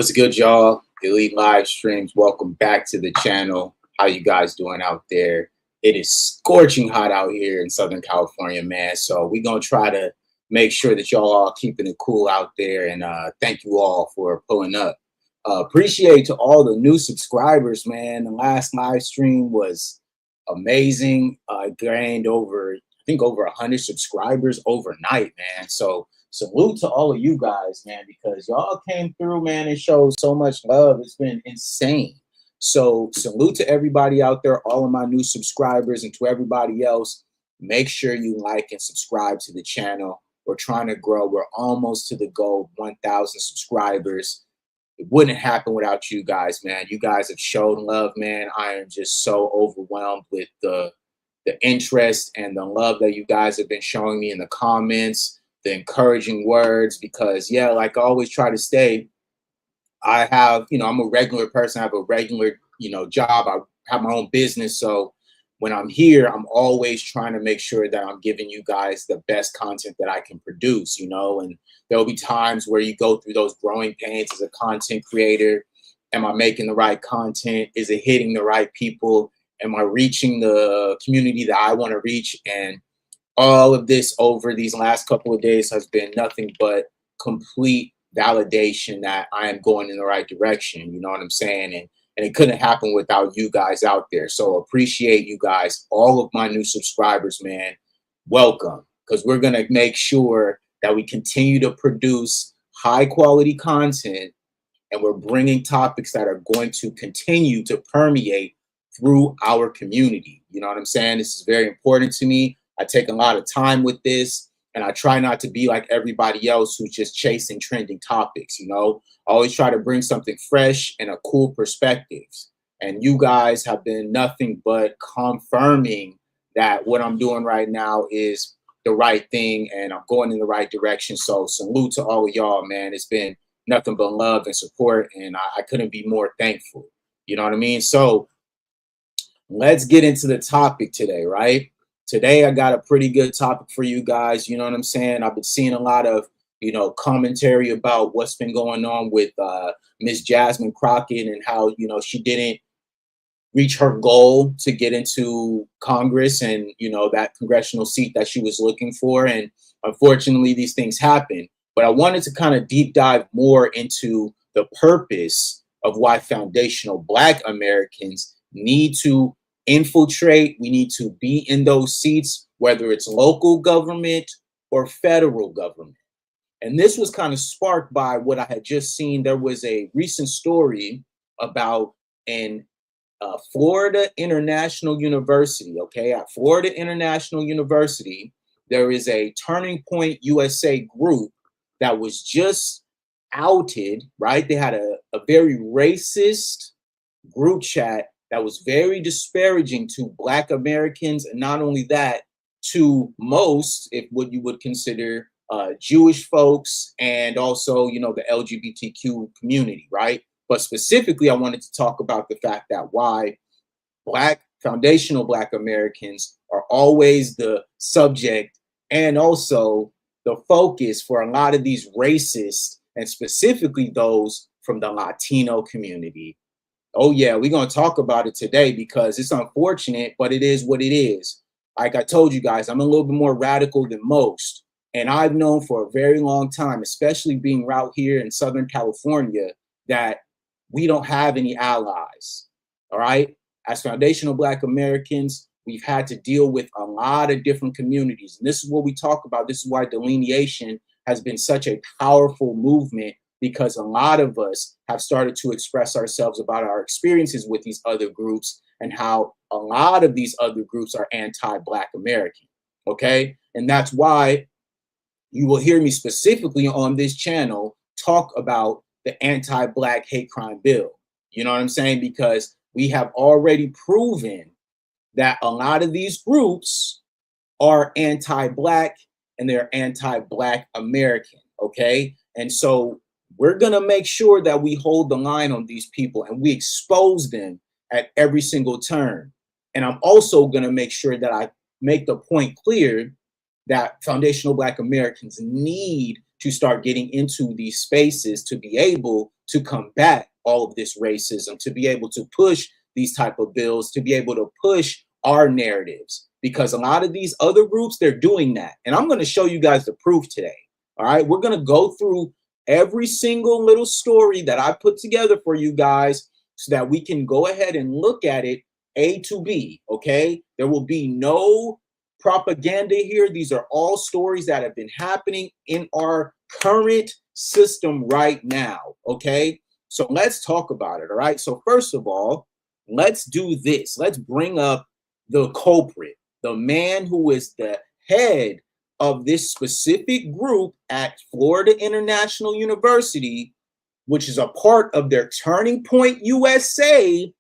What's good, y'all? Elite Live Streams. Welcome back to the channel. How you guys doing out there? It is scorching hot out here in Southern California, man. So we're going to try to make sure that y'all are keeping it cool out there. And thank you all for pulling up. Appreciate to all the new subscribers, man. The last live stream was amazing. I gained over 100 subscribers overnight, man. So salute to all of you guys, man, because y'all came through, man, and showed so much love. It's been insane. So salute to everybody out there, all of my new subscribers, and to everybody else. Make sure you like and subscribe to the channel. We're trying to grow. We're almost to the goal of 1,000 subscribers. It wouldn't happen without you guys, man. You guys have shown love, man. I am just so overwhelmed with the interest and the love that you guys have been showing me in the comments, the encouraging words, because yeah, like I always try to stay, I have, I'm a regular person. I have a regular, job. I have my own business. So when I'm here, I'm always trying to make sure that I'm giving you guys the best content that I can produce, and there'll be times where you go through those growing pains as a content creator. Am I making the right content? Is it hitting the right people? Am I reaching the community that I want to reach? And all of this over these last couple of days has been nothing but complete validation that I am going in the right direction. You know what I'm saying? And it couldn't happen without you guys out there. So appreciate you guys, all of my new subscribers, man. Welcome, because we're going to make sure that we continue to produce high quality content, and we're bringing topics that are going to continue to permeate through our community. You know what I'm saying? This is very important to me. I take a lot of time with this, and I try not to be like everybody else who's just chasing trending topics. I always try to bring something fresh and a cool perspectives. And you guys have been nothing but confirming that what I'm doing right now is the right thing and I'm going in the right direction. So salute to all of y'all, man. It's been nothing but love and support, and I couldn't be more thankful. You know what I mean? So let's get into the topic today, right? Today, I got a pretty good topic for you guys. You know what I'm saying? I've been seeing a lot of, commentary about what's been going on with Miss Jasmine Crockett and how, she didn't reach her goal to get into Congress and, that congressional seat that she was looking for. And unfortunately, these things happen. But I wanted to kind of deep dive more into the purpose of why foundational Black Americans need to infiltrate. We need to be in those seats, whether it's local government or federal government. And this was kind of sparked by what I had just seen. There was a recent story about an Florida International University. Okay, at Florida International University, there is a Turning Point USA group that was just outed, right? They had a very racist group chat that was very disparaging to Black Americans, and not only that, to most, if what you would consider Jewish folks, and also, the LGBTQ community, right? But specifically, I wanted to talk about the fact that why foundational Black Americans are always the subject and also the focus for a lot of these racists, and specifically those from the Latino community. Oh yeah, we're going to talk about it today because it's unfortunate, but it is what it is. Like I told you guys, I'm a little bit more radical than most. And I've known for a very long time, especially being out here in Southern California, that we don't have any allies. All right. As foundational Black Americans, we've had to deal with a lot of different communities. And this is what we talk about. This is why delineation has been such a powerful movement, because a lot of us have started to express ourselves about our experiences with these other groups and how a lot of these other groups are anti-Black American, okay? And that's why you will hear me specifically on this channel talk about the anti-Black hate crime bill. You know what I'm saying? Because we have already proven that a lot of these groups are anti-Black and they're anti-Black American, okay? And so we're going to make sure that we hold the line on these people and we expose them at every single turn. And I'm also going to make sure that I make the point clear that foundational Black Americans need to start getting into these spaces to be able to combat all of this racism, to be able to push these type of bills, to be able to push our narratives, because a lot of these other groups, they're doing that. And I'm going to show you guys the proof today. All right, we're going to go through every single little story that I put together for you guys so that we can go ahead and look at it A to B. Okay, there will be no propaganda here. These are all stories that have been happening in our current system right now. Okay, so let's talk about it. All right, so first of all, let's do this. Let's bring up the culprit, the man who is the head of this specific group at Florida International University, which is a part of their Turning Point USA,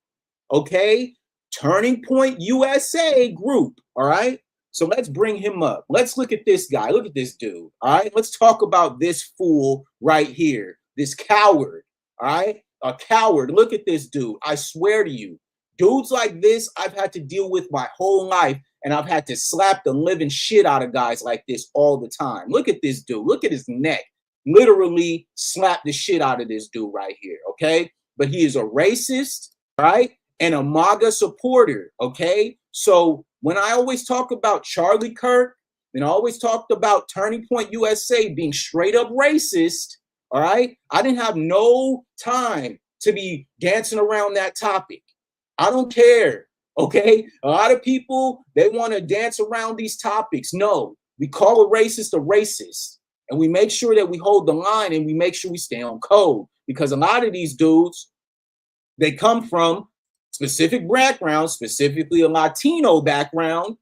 okay? Turning Point USA group, all right? So let's bring him up. Let's look at this guy. Look at this dude, all right? Let's talk about this fool right here, this coward, all right? A coward. Look at this dude. I swear to you, dudes like this, I've had to deal with my whole life, and I've had to slap the living shit out of guys like this all the time. Look at this dude. Look at his neck. Literally slap the shit out of this dude right here, okay? But he is a racist, right? And a MAGA supporter, okay? So when I always talk about Charlie Kirk, and I always talked about Turning Point USA being straight up racist, all right? I didn't have no time to be dancing around that topic. I don't care, okay? A lot of people, they want to dance around these topics. No, we call a racist, and we make sure that we hold the line, and we make sure we stay on code, because a lot of these dudes, they come from specific backgrounds, specifically a Latino background,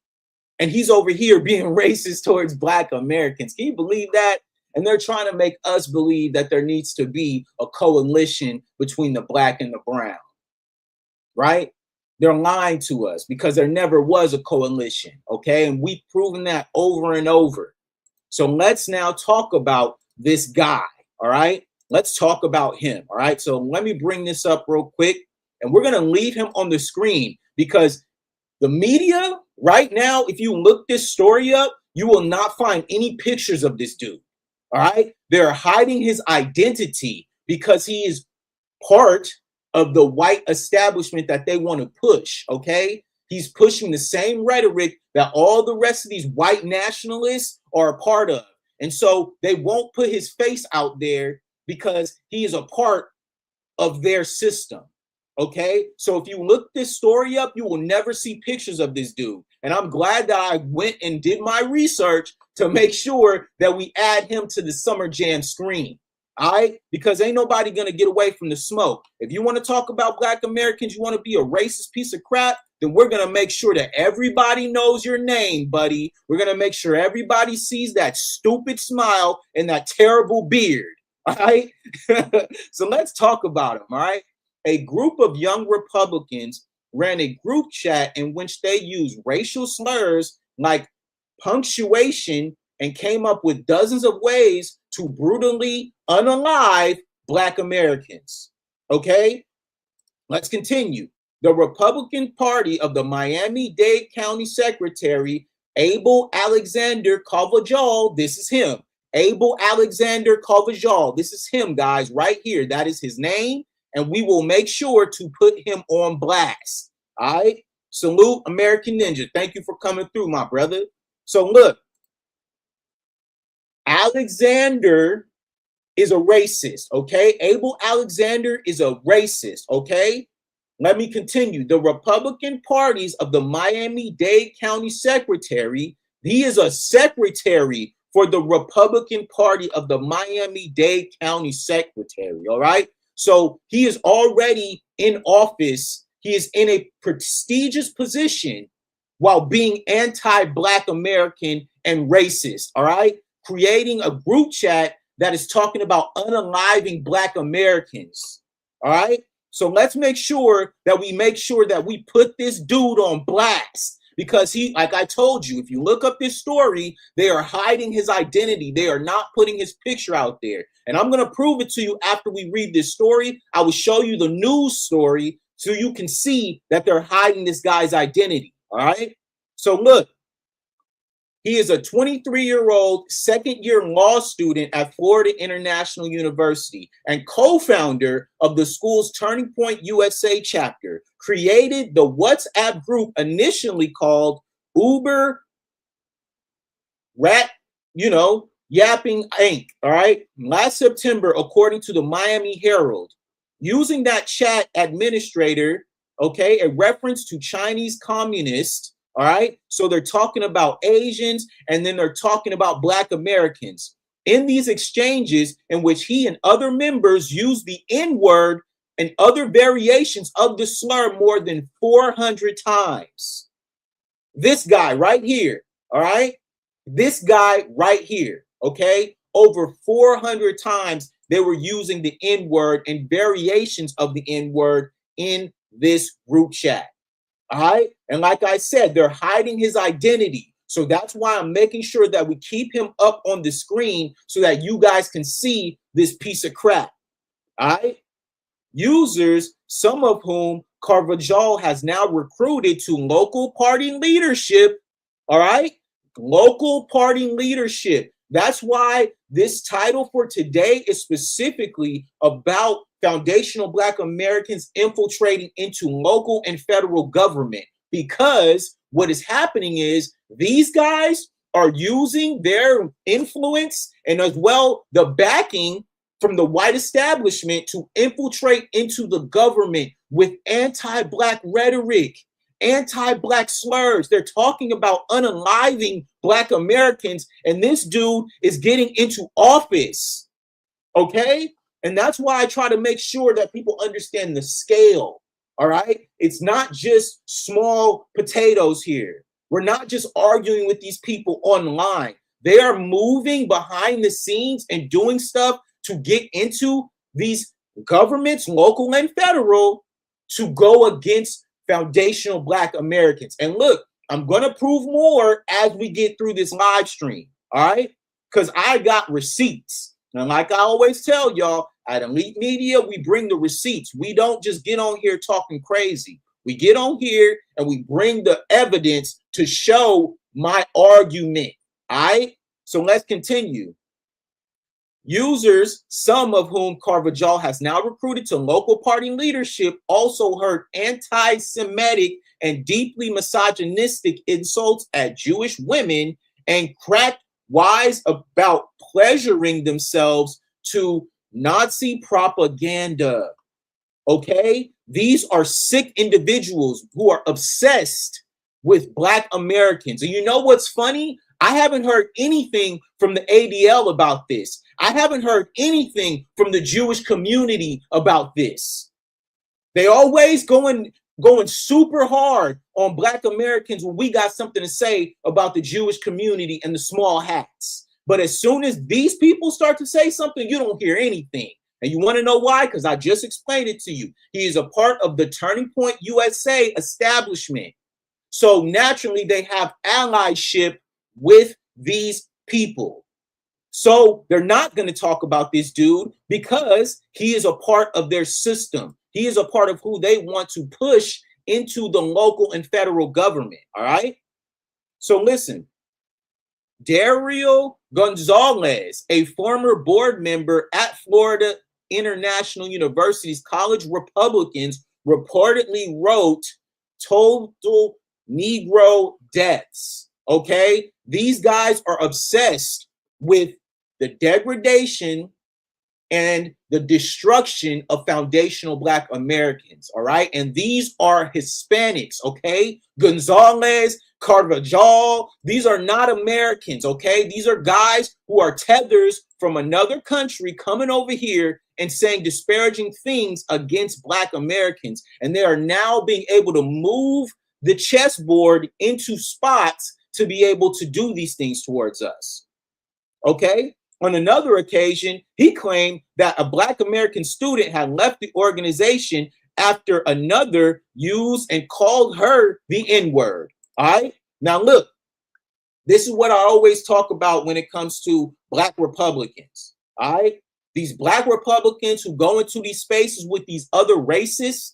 and he's over here being racist towards Black Americans. Can you believe that? And they're trying to make us believe that there needs to be a coalition between the Black and the brown. Right? They're lying to us, because there never was a coalition, okay? And we've proven that over and over. So let's now talk about this guy, all right? Let's talk about him, all right? So let me bring this up real quick, and we're going to leave him on the screen, because the media right now, if you look this story up, you will not find any pictures of this dude, all right? They're hiding his identity because he is part of the white establishment that they want to push, okay? He's pushing the same rhetoric that all the rest of these white nationalists are a part of. And so they won't put his face out there because he is a part of their system, okay? So if you look this story up, you will never see pictures of this dude. And I'm glad that I went and did my research to make sure that we add him to the Summer Jam screen. All right, because ain't nobody gonna get away from the smoke. If you want to talk about Black Americans, you want to be a racist piece of crap, then we're gonna make sure that everybody knows your name, buddy. We're gonna make sure everybody sees that stupid smile and that terrible beard. All right. So let's talk about him. All right. A group of young Republicans ran a group chat in which they used racial slurs like punctuation and came up with dozens of ways to brutally unalive Black Americans. Okay, let's continue. The Republican Party of the Miami-Dade County Secretary, Abel Alexander Carvajal, this is him. Abel Alexander Carvajal, this is him, guys, right here. That is his name, and we will make sure to put him on blast. All right, salute American Ninja. Thank you for coming through, my brother. So look, Alexander is a racist, okay? Abel Alexander is a racist, okay? Let me continue. The Republican parties of the Miami-Dade County Secretary, he is a secretary for the Republican Party of the Miami-Dade County Secretary, all right? So he is already in office. He is in a prestigious position while being anti-Black American and racist, all right? Creating a group chat that is talking about unaliving Black Americans, all right? So let's make sure that we put this dude on blast, because he, like I told you, if you look up this story, they are hiding his identity. They are not putting his picture out there. And I'm going to prove it to you after we read this story. I will show you the news story so you can see that they're hiding this guy's identity, all right? So look, He is a 23-year-old second-year law student at Florida International University and co-founder of the school's Turning Point USA chapter, created the WhatsApp group initially called Uber Rat, Yapping Inc. All right. Last September, according to the Miami Herald, using that chat administrator, okay, a reference to Chinese communists. All right. So they're talking about Asians and then they're talking about Black Americans in these exchanges in which he and other members use the N-word and other variations of the slur more than 400 times. This guy right here. All right. This guy right here. Okay. Over 400 times they were using the N-word and variations of the N-word in this group chat. All right. And like I said, they're hiding his identity. So that's why I'm making sure that we keep him up on the screen so that you guys can see this piece of crap. All right. Users, some of whom Carvajal has now recruited to local party leadership. All right. Local party leadership. That's why this title for today is specifically about foundational Black Americans infiltrating into local and federal government, because what is happening is these guys are using their influence and as well the backing from the white establishment to infiltrate into the government with anti-Black rhetoric, anti-Black slurs. They're talking about unaliving Black Americans, and this dude is getting into office. Okay? And that's why I try to make sure that people understand the scale. All right? It's not just small potatoes here. We're not just arguing with these people online. They are moving behind the scenes and doing stuff to get into these governments, local and federal, to go against foundational Black Americans. And look, I'm going to prove more as we get through this live stream. All right? Because I got receipts. And like I always tell y'all, at Elite Media, we bring the receipts. We don't just get on here talking crazy. We get on here and we bring the evidence to show my argument. All right? So let's continue. Users, some of whom Carvajal has now recruited to local party leadership, also heard anti-Semitic and deeply misogynistic insults at Jewish women and cracked wise about pleasuring themselves to Nazi propaganda. Okay? These are sick individuals who are obsessed with Black Americans. And you know what's funny? I haven't heard anything from the ADL about this. I haven't heard anything from the Jewish community about this. They always going super hard on Black Americans when we got something to say about the Jewish community and the small hats. But as soon as these people start to say something, you don't hear anything. And you want to know why? Because I just explained it to you. He is a part of the Turning Point USA establishment. So naturally, they have allyship with these people. So they're not going to talk about this dude because he is a part of their system. He is a part of who they want to push into the local and federal government. All right. So listen, Dario Gonzalez, a former board member at Florida International University's College Republicans, reportedly wrote total Negro deaths. Okay. These guys are obsessed with the degradation and the destruction of foundational Black Americans. All right. And these are Hispanics. Okay. Gonzalez, Carvajal, these are not Americans. Okay. These are guys who are tethers from another country coming over here and saying disparaging things against Black Americans. And they are now being able to move the chessboard into spots to be able to do these things towards us. Okay. On another occasion, he claimed that a Black American student had left the organization after another used and called her the N-word. All right. Now, look, this is what I always talk about when it comes to Black Republicans. All right. These Black Republicans who go into these spaces with these other racists,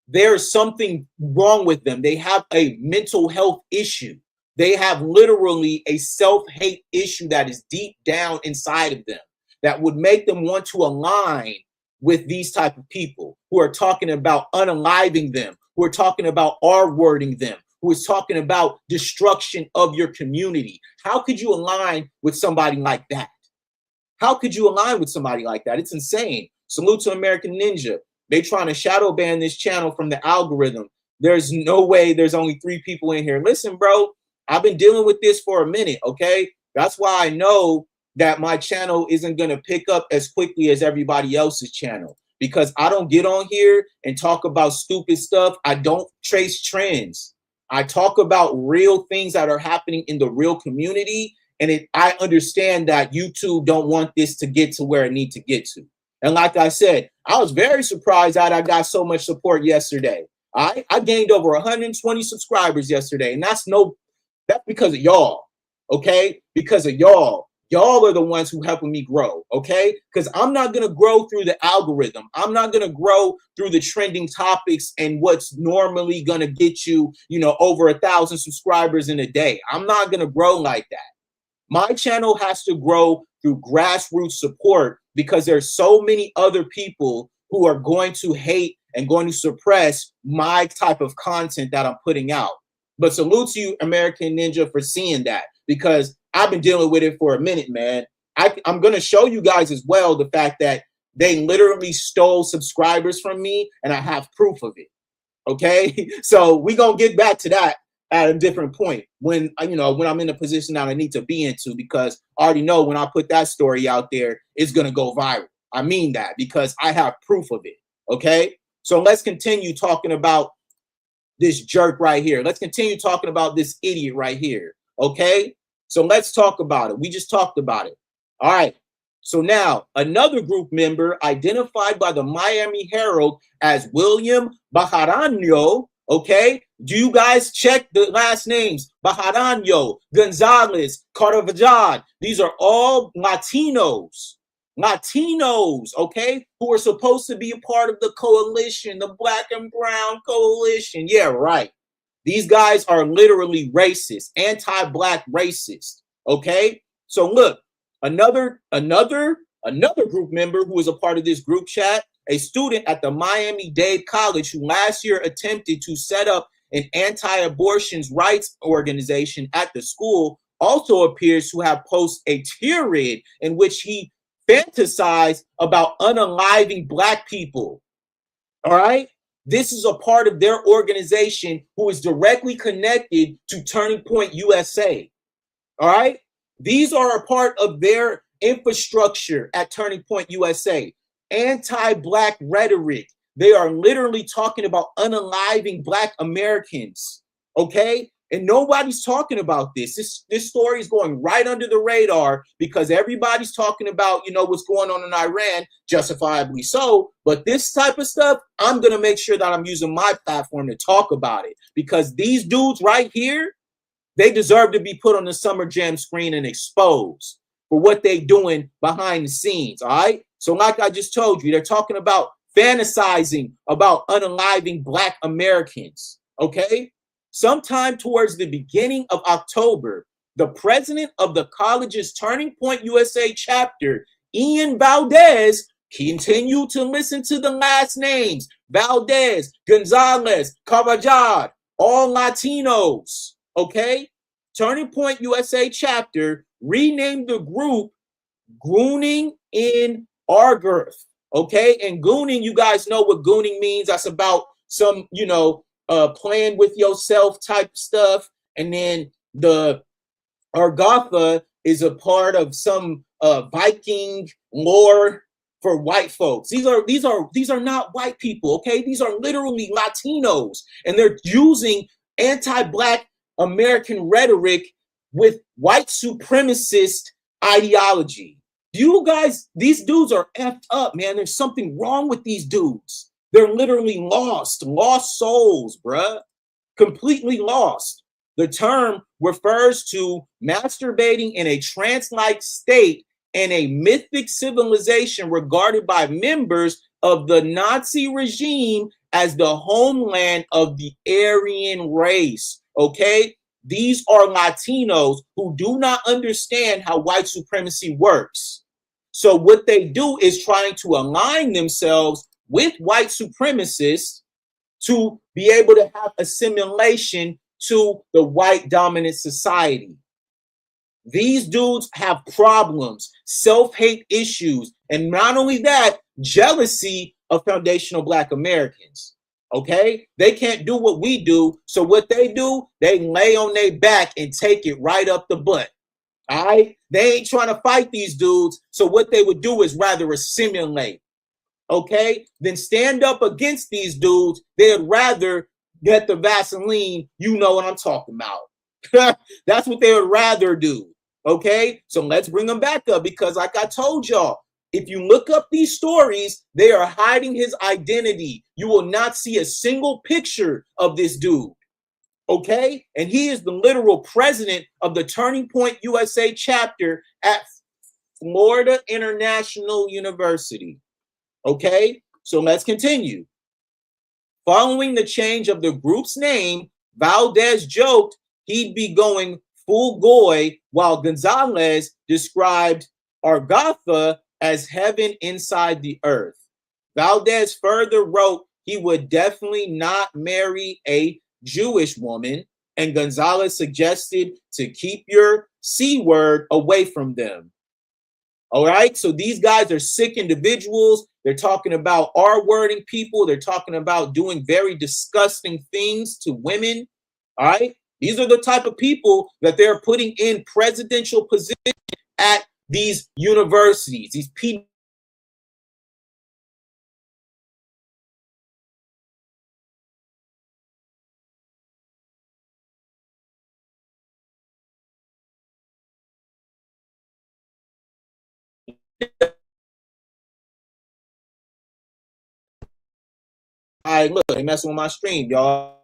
there's something wrong with them. They have a mental health issue. They have literally a self-hate issue that is deep down inside of them that would make them want to align with these type of people who are talking about unaliving them, who are talking about R-wording them, who is talking about destruction of your community. How could you align with somebody like that? How could you align with somebody like that? It's insane. Salute to American Ninja. They trying to shadow ban this channel from the algorithm. There's no way there's only 3 people in here. Listen, bro, I've been dealing with this for a minute, okay? That's why I know that my channel isn't going to pick up as quickly as everybody else's channel, because I don't get on here and talk about stupid stuff. I don't trace trends. I talk about real things that are happening in the real community. And I understand that YouTube don't want this to get to where it needs to get to. And like I said, I was very surprised that I got so much support yesterday. I gained over 120 subscribers yesterday. And that's because of y'all, okay? Because of y'all. Y'all are the ones who helping me grow, okay? Because I'm not going to grow through the algorithm. I'm not going to grow through the trending topics and what's normally going to get you, over 1,000 subscribers in a day. I'm not going to grow like that. My channel has to grow through grassroots support because there's so many other people who are going to hate and going to suppress my type of content that I'm putting out. But salute to you, American Ninja, for seeing that, because I've been dealing with it for a minute, man. I'm going to show you guys as well the fact that they literally stole subscribers from me, and I have proof of it. Okay, so we're going to get back to that at a different point when I'm in the position that I need to be into, because I already know when I put that story out there, it's going to go viral. I mean that because I have proof of it. Okay, so let's continue talking about this jerk right here. Let's continue talking about this idiot right here. Okay, so let's talk about it. We just talked about it. All right. So now another group member identified by the Miami Herald as William Bajarano. Okay, do you guys check the last names? Bajarano, Gonzalez, Carvajal. These are all Latinos, okay, who are supposed to be a part of the coalition, the Black and Brown coalition. Yeah, right. These guys are literally racist, anti-Black racist. Okay, so look, another group member who is a part of this group chat, a student at the Miami-Dade College who last year attempted to set up an anti-abortion rights organization at the school, also appears to have posted a tirade in which he fantasized about unaliving Black people. All right? This is a part of their organization who is directly connected to Turning Point USA. All right? These are a part of their infrastructure at Turning Point USA. Anti-Black rhetoric. They are literally talking about unaliving Black Americans. Okay? And nobody's talking about this. This story is going right under the radar because everybody's talking about, what's going on in Iran, justifiably so. But this type of stuff, I'm going to make sure that I'm using my platform to talk about it, because these dudes right here, they deserve to be put on the Summer Jam screen and exposed for what they're doing behind the scenes. All right. So like I just told you, they're talking about fantasizing about unaliving Black Americans. Okay. Sometime towards the beginning of October, the president of the college's Turning Point USA chapter, Ian Valdez, continued to listen to the last names: Valdez, Gonzalez, Carvajal, all Latinos. Okay? Turning Point USA chapter renamed the group Gooning in Argirth. Okay? And gooning, you guys know what gooning means. That's about some, playing with yourself type stuff. And then the Argotha is a part of some Viking lore for white folks. These are not white people, okay? These are literally Latinos, and they're using anti-Black American rhetoric with white supremacist ideology. You guys, these dudes are effed up, man. There's something wrong with these dudes. They're literally lost souls, bruh. Completely lost. The term refers to masturbating in a trance-like state in a mythic civilization regarded by members of the Nazi regime as the homeland of the Aryan race. Okay? these are Latinos who do not understand how white supremacy works. So what they do is trying to align themselves with white supremacists to be able to have assimilation to the white dominant society. These dudes have problems, self-hate issues, and not only that, jealousy of foundational Black Americans. Okay? They can't do what we do. So what they do, they lay on their back and take it right up the butt. All right? They ain't trying to fight these dudes. So what they would do is rather assimilate. Okay? Then stand up against these dudes. They'd rather get the Vaseline. You know what I'm talking about. That's what they would rather do. Okay? So let's bring them back up, because like I told y'all, if you look up these stories, they are hiding his identity. You will not see a single picture of this dude. Okay? And he is the literal president of the Turning Point USA chapter at Florida International University. Okay? So let's continue. Following the change of the group's name, Valdez joked he'd be going full goy, while Gonzalez described Argatha as heaven inside the earth. Valdez further wrote he would definitely not marry a Jewish woman, and Gonzalez suggested to keep your C word away from them. All right, so these guys are sick individuals. They're talking about R-wording people. They're talking about doing very disgusting things to women. All right, these are the type of people that they're putting in presidential positions at these universities. These people. All right, look, they messing with my stream, y'all.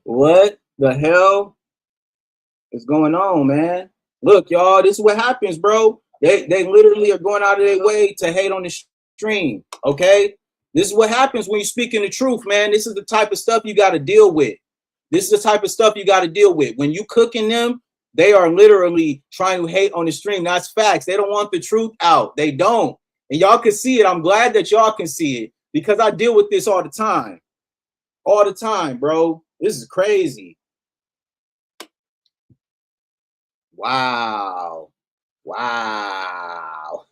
What the hell is going on, man? Look, y'all, this is what happens, bro. They literally are going out of their way to hate on the stream. Okay, this is what happens when you're speaking the truth, man. This is the type of stuff you got to deal with. This is the type of stuff you got to deal with. When you cooking them, they are literally trying to hate on the stream. That's facts. They don't want the truth out. They don't. And y'all can see it. I'm glad that y'all can see it, because I deal with this all the time. All the time, bro. This is crazy. Wow. Wow.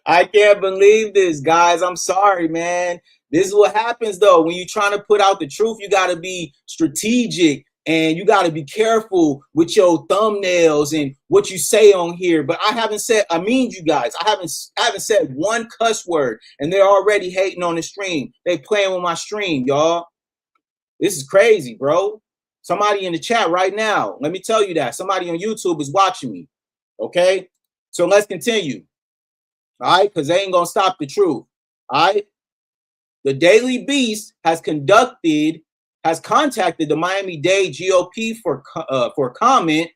I can't believe this, guys. I'm sorry, man. This is what happens, though. When you're trying to put out the truth, you got to be strategic. and you got to be careful with your thumbnails and what you say on here. But I haven't said, I mean, you guys, I haven't said one cuss word, and they're already hating on the stream. They playing with my stream, y'all. This is crazy, bro. Somebody in the chat right now, let me tell you that somebody on YouTube is watching me. Okay, so let's continue. All right, because they ain't gonna stop the truth. All right, the Daily Beast has contacted the Miami-Dade GOP for comment,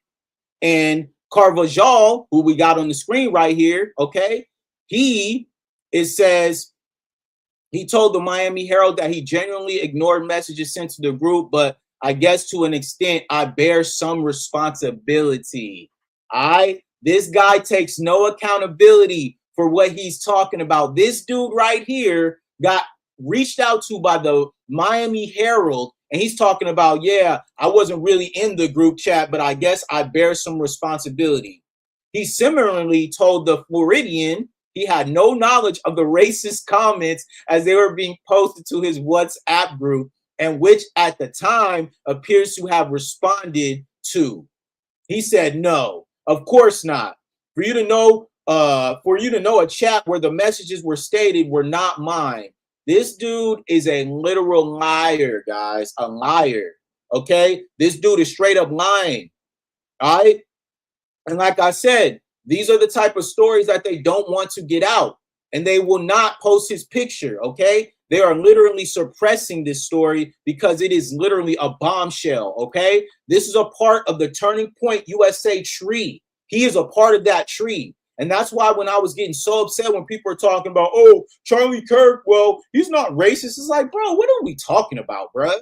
and Carvajal, who we got on the screen right here, okay, it says he told the Miami Herald that he genuinely ignored messages sent to the group, but I guess to an extent I bear some responsibility. All right, this guy takes no accountability for what he's talking about. This dude right here got reached out to by the Miami Herald, and he's talking about, yeah, I wasn't really in the group chat, but I guess I bear some responsibility. He similarly told the Floridian he had no knowledge of the racist comments as they were being posted to his WhatsApp group, and which at the time appears to have responded to. He said, no, of course not. For you to know a chat where the messages were stated were not mine. This dude is a literal liar, guys, a liar. Okay, this dude is straight up lying. All right, and like I said, these are the type of stories that they don't want to get out, and they will not post his picture. Okay, they are literally suppressing this story because it is literally a bombshell. Okay, this is a part of the Turning Point USA tree. He is a part of that tree. And that's why when I was getting so upset when people are talking about, oh, Charlie Kirk, well, he's not racist. It's like, bro, what are we talking about, bro?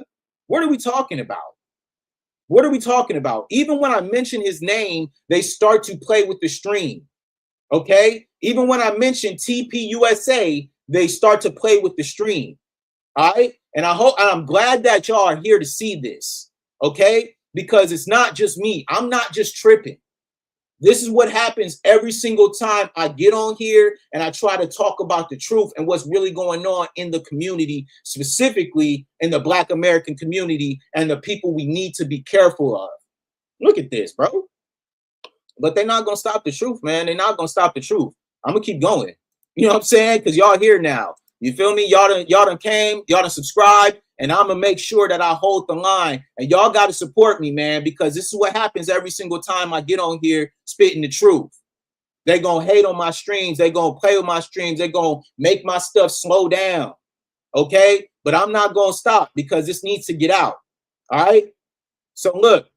What are we talking about? What are we talking about? Even when I mention his name, they start to play with the stream. Okay? Even when I mention TPUSA, they start to play with the stream. All right? And I'm glad that y'all are here to see this. Okay? Because it's not just me. I'm not just tripping. This is what happens every single time I get on here and I try to talk about the truth and what's really going on in the community, specifically in the Black American community and the people we need to be careful of. Look at this, bro. But they're not going to stop the truth, man. They're not going to stop the truth. I'm going to keep going. You know what I'm saying? Because y'all here now. You feel me? Y'all done came. Y'all done subscribed. And I'm going to make sure that I hold the line. And y'all got to support me, man, because this is what happens every single time I get on here spitting the truth. They're going to hate on my streams. They're going to play with my streams. They're going to make my stuff slow down. Okay? But I'm not going to stop because this needs to get out. All right? So look,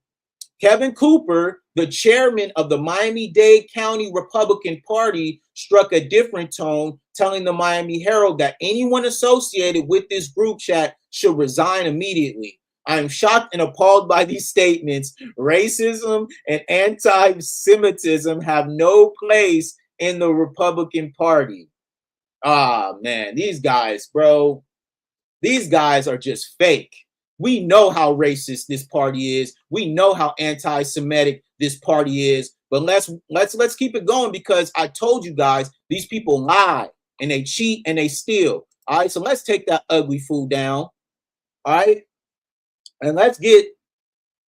Kevin Cooper, the chairman of the Miami-Dade County Republican Party, struck a different tone, telling the Miami Herald that anyone associated with this group chat should resign immediately. I am shocked and appalled by these statements. Racism and anti-Semitism have no place in the Republican Party. Ah, man, these guys, bro, these guys are just fake. We know how racist this party is. We know how anti-Semitic this party is. But let's keep it going, because I told you guys these people lie and they cheat and they steal. All right, so let's take that ugly fool down. All right, and let's get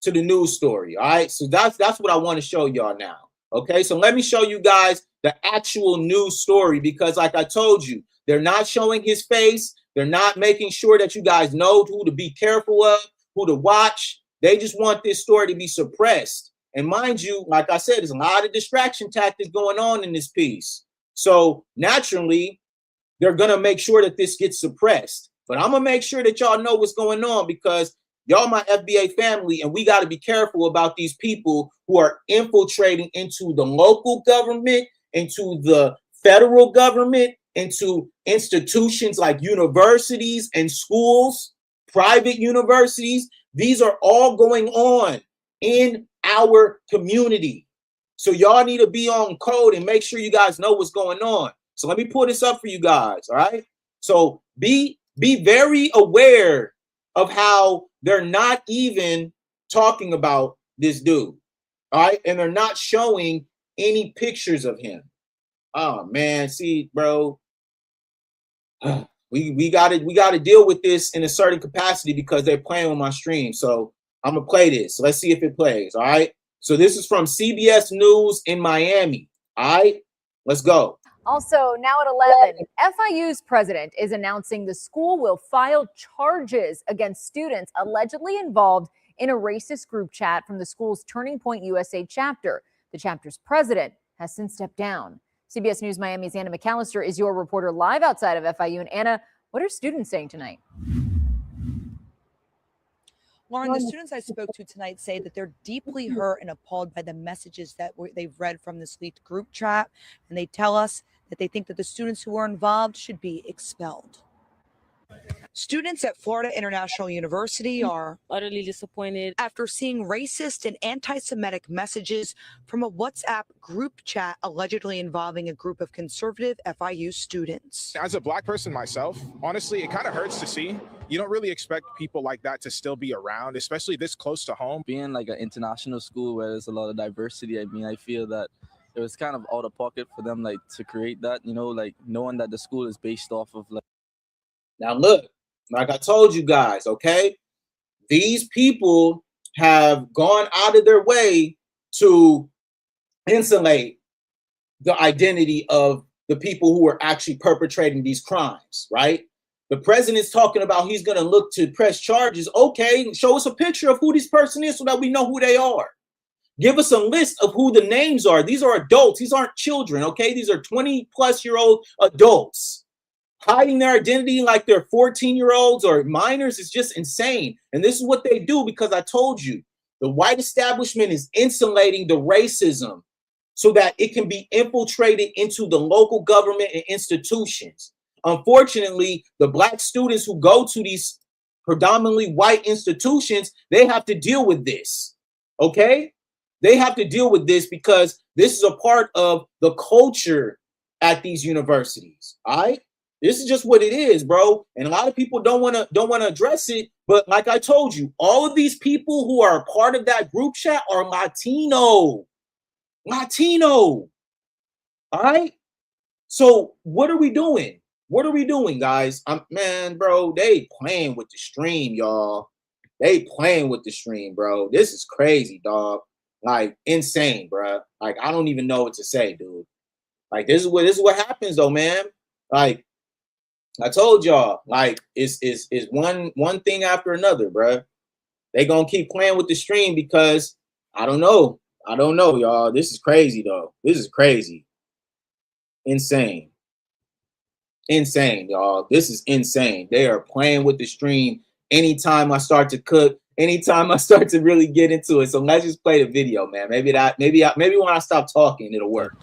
to the news story. All right, so that's what I want to show y'all now. Okay, so let me show you guys the actual news story, because like I told you, they're not showing his face. They're not making sure that you guys know who to be careful of, who to watch. They just want this story to be suppressed. And mind you, like I said, there's a lot of distraction tactics going on in this piece. So naturally, they're going to make sure that this gets suppressed. But I'm going to make sure that y'all know what's going on, because y'all my FBA family, and we got to be careful about these people who are infiltrating into the local government, into the federal government, into institutions like universities and schools, private universities. These are all going on in our community. So y'all need to be on code and make sure you guys know what's going on. So let me pull this up for you guys. All right. So be very aware of how they're not even talking about this dude. All right. And they're not showing any pictures of him. Oh man, see, bro. We got to deal with this in a certain capacity because they're playing on my stream. So I'm going to play this. Let's see if it plays. All right. So this is from CBS News in Miami. All right. Let's go. Also, now at 11, FIU's president is announcing the school will file charges against students allegedly involved in a racist group chat from the school's Turning Point USA chapter. The chapter's president has since stepped down. CBS News Miami's Anna McAllister is your reporter live outside of FIU. And Anna, what are students saying tonight? Lauren, the students I spoke to tonight say that they're deeply hurt and appalled by the messages that they've read from this leaked group chat. And they tell us that they think that the students who were involved should be expelled. Students at Florida International University are utterly disappointed after seeing racist and anti-Semitic messages from a WhatsApp group chat allegedly involving a group of conservative FIU students. As a Black person myself, honestly, it kind of hurts to see. You don't really expect people like that to still be around, especially this close to home. Being like an international school where there's a lot of diversity, I mean, I feel that it was kind of out of pocket for them, like, to create that, you know, like knowing that the school is based off of like. Now look, like I told you guys, okay, these people have gone out of their way to insulate the identity of the people who are actually perpetrating these crimes, right? The president's talking about he's going to look to press charges. Okay, show us a picture of who this person is so that we know who they are. Give us a list of who the names are. These are adults. These aren't children, okay? These are 20-plus-year-old adults. Hiding their identity like they're 14-year-olds or minors is just insane. And this is what they do because I told you, the white establishment is insulating the racism so that it can be infiltrated into the local government and institutions. Unfortunately, the Black students who go to these predominantly white institutions, they have to deal with this, okay? They have to deal with this because this is a part of the culture at these universities, all right? This is just what it is, bro. And a lot of people don't want to address it. But like I told you, all of these people who are a part of that group chat are Latino. All right. So what are we doing? What are we doing, guys? Man, bro, they playing with the stream, y'all. They playing with the stream, bro. This is crazy, dog. Like insane, bro. Like I don't even know what to say, dude. Like this is what happens, though, man. Like I told y'all, like it's one thing after another, bro. They gonna keep playing with the stream because I don't know, y'all. This is crazy, though. This is crazy, insane, y'all. This is insane. They are playing with the stream. Anytime I start to cook, anytime I start to really get into it. So let's just play the video, man. Maybe when I stop talking, it'll work.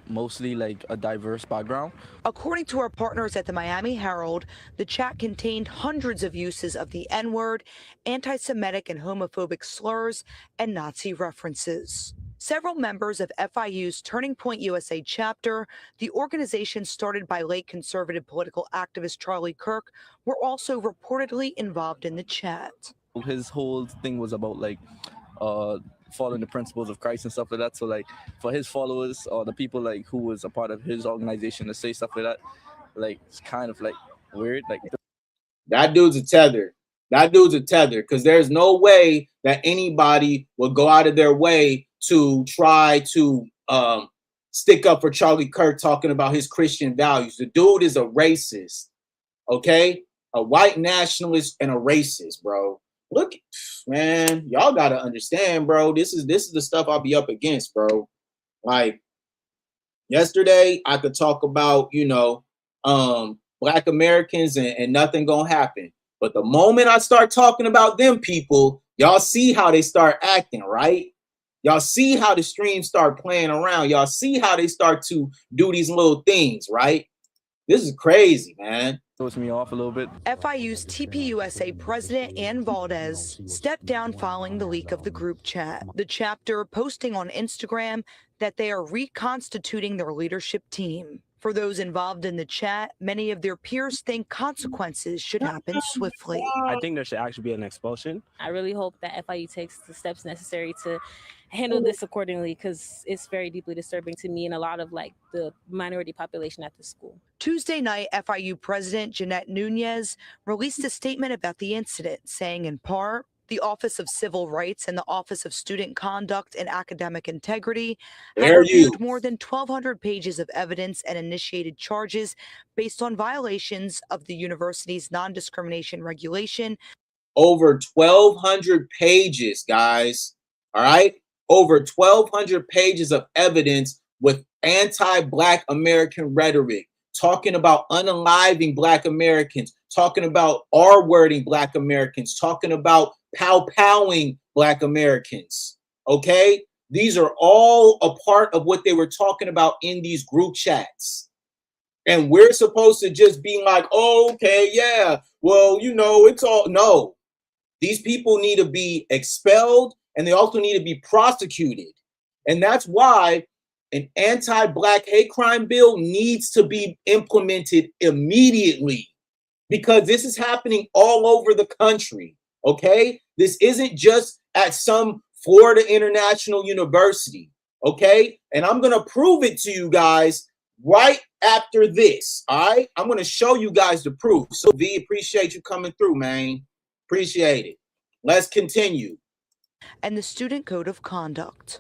Mostly like a diverse background. According to our partners at the Miami Herald, the chat contained hundreds of uses of the N-word, anti-Semitic and homophobic slurs, and Nazi references. Several members of FIU's Turning Point USA chapter, the organization started by late conservative political activist Charlie Kirk, were also reportedly involved in the chat. His whole thing was about like following the principles of Christ and stuff like that. So like for his followers or the people like who was a part of his organization to say stuff like that, like it's kind of like weird. Like that dude's a tether. Because there's no way that anybody will go out of their way to try to stick up for Charlie Kirk talking about his Christian values. The dude is a racist, okay? A white nationalist and a racist, bro. Look, man, y'all gotta understand, bro. This is the stuff I'll be up against, bro. Like yesterday, I could talk about, Black Americans and nothing gonna happen. But the moment I start talking about them people, y'all see how they start acting, right? Y'all see how the streams start playing around. Y'all see how they start to do these little things, right? This is crazy, man. Throws me off a little bit. FIU's TPUSA president Ann Valdez stepped down following the leak of the group chat. The chapter posting on Instagram that they are reconstituting their leadership team. For those involved in the chat, many of their peers think consequences should happen swiftly. I think there should actually be an expulsion. I really hope that FIU takes the steps necessary to handle this accordingly, because it's very deeply disturbing to me and a lot of like the minority population at the school. Tuesday night, FIU President Jeanette Nunez released a statement about the incident, saying in part, The Office of Civil Rights and the Office of Student Conduct and Academic Integrity have There you. reviewed more than 1,200 pages of evidence and initiated charges based on violations of the university's non-discrimination regulation. Over 1,200 pages, guys. All right? Over 1,200 pages of evidence with anti-Black American rhetoric, talking about unaliving Black Americans, talking about R-wording Black Americans, talking about pow-powing Black Americans. Okay? These are all a part of what they were talking about in these group chats. And we're supposed to just be like, oh, okay, yeah, well, you know, it's all. No. These people need to be expelled, and they also need to be prosecuted. And that's why an anti-Black hate crime bill needs to be implemented immediately, because this is happening all over the country, okay? This isn't just at some Florida International University, okay? And I'm going to prove it to you guys right after this, all right? I'm going to show you guys the proof. So, V, appreciate you coming through, man. Appreciate it. Let's continue. And the Student Code of Conduct.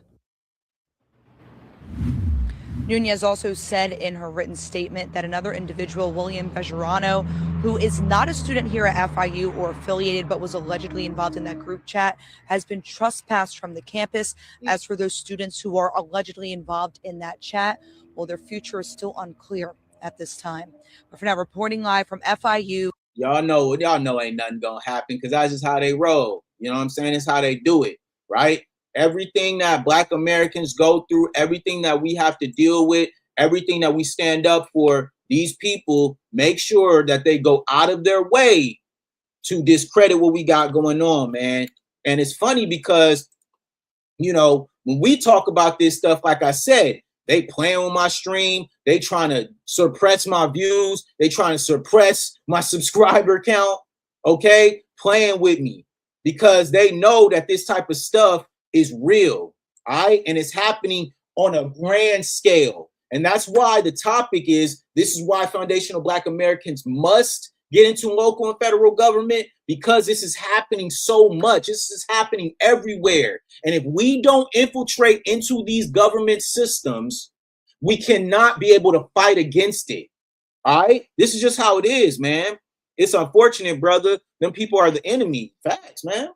Nunez also said in her written statement that another individual, William Bejarano, who is not a student here at FIU or affiliated but was allegedly involved in that group chat, has been trespassed from the campus. As for those students who are allegedly involved in that chat, well, their future is still unclear at this time. But for now, reporting live from FIU. Y'all know ain't nothing gonna happen, because that's just how they roll. You know what I'm saying? It's how they do it, right? Everything that Black Americans go through, everything that we have to deal with, everything that we stand up for, these people make sure that they go out of their way to discredit what we got going on, man. And it's funny because, you know, when we talk about this stuff, like I said, they playing on my stream. They trying to suppress my views. They trying to suppress my subscriber count, okay? Playing with me because they know that this type of stuff is real, all right? And it's happening on a grand scale. And that's why the topic is, this is why Foundational Black Americans must get into local and federal government, because this is happening so much. This is happening everywhere. And if we don't infiltrate into these government systems, we cannot be able to fight against it. All right? This is just how it is, man. It's unfortunate, brother. Them people are the enemy. Facts, man.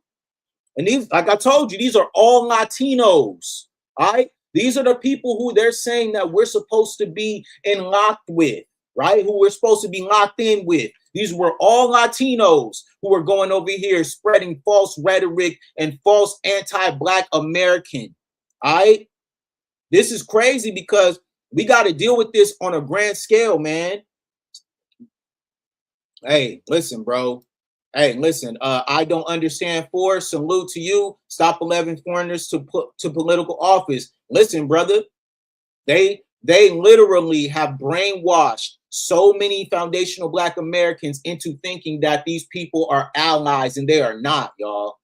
And these, like I told you, these are all Latinos. All right? These are the people who they're saying that we're supposed to be locked with, right? Who we're supposed to be locked in with. These were all Latinos who were going over here spreading false rhetoric and false anti-Black American. All right? This is crazy because we got to deal with this on a grand scale, man. Hey, listen, bro. Hey, listen, I don't understand for. Salute to you. Stop 11 foreigners to political office. Listen, brother, they literally have brainwashed so many foundational Black Americans into thinking that these people are allies, and they are not, y'all.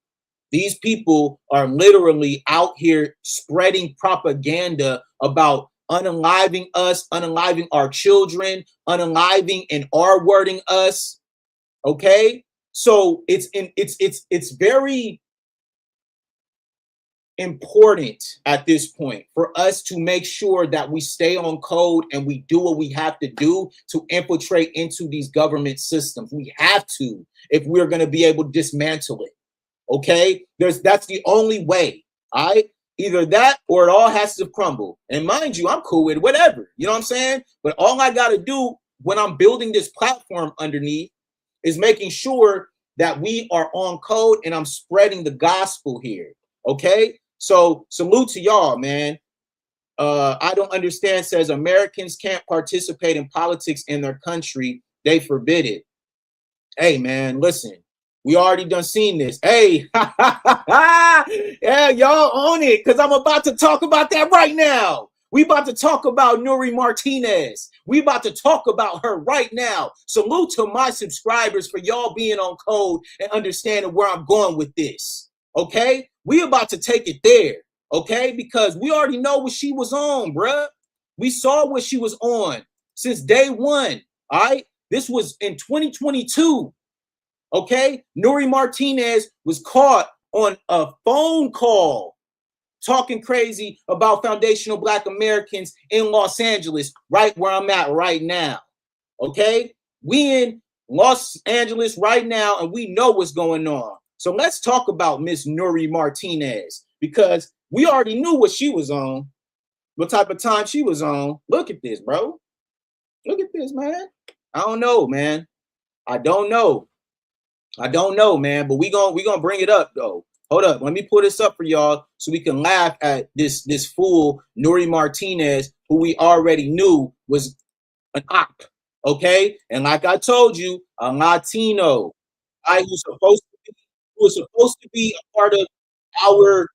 These people are literally out here spreading propaganda about unaliving us, unaliving our children, unaliving and R-wording us. Okay? So it's very important at this point for us to make sure that we stay on code and we do what we have to do to infiltrate into these government systems. We have to, if we're going to be able to dismantle it. Okay, that's the only way. All right, either that or it all has to crumble. And mind you, I'm cool with whatever. You know what I'm saying? But all I got to do when I'm building this platform underneath is making sure that we are on code and I'm spreading the gospel here. Okay. So salute to y'all, man. I don't understand says Americans can't participate in politics in their country. They forbid it. Hey, man, listen, we already done seen this. Hey, yeah, y'all on it, because I'm about to talk about that right now. We about to talk about Nuri Martinez. We about to talk about her right now. Salute to my subscribers for y'all being on code and understanding where I'm going with this. Okay? We about to take it there. Okay? Because we already know what she was on, bruh. We saw what she was on since day one. All right? This was in 2022. Okay? Nuri Martinez was caught on a phone call talking crazy about foundational Black Americans in Los Angeles, right where I'm at right now. Okay? We in Los Angeles right now, and we know what's going on. So let's talk about Miss Nuri Martinez, because we already knew what she was on, what type of time she was on. Look at this, bro. Look at this, man. I don't know, man. I don't know, man. But we gonna bring it up though. Hold up, let me pull this up for y'all so we can laugh at this fool Nuri Martinez, who we already knew was an op. Okay, and like I told you, a Latino, who's supposed to be a part of our,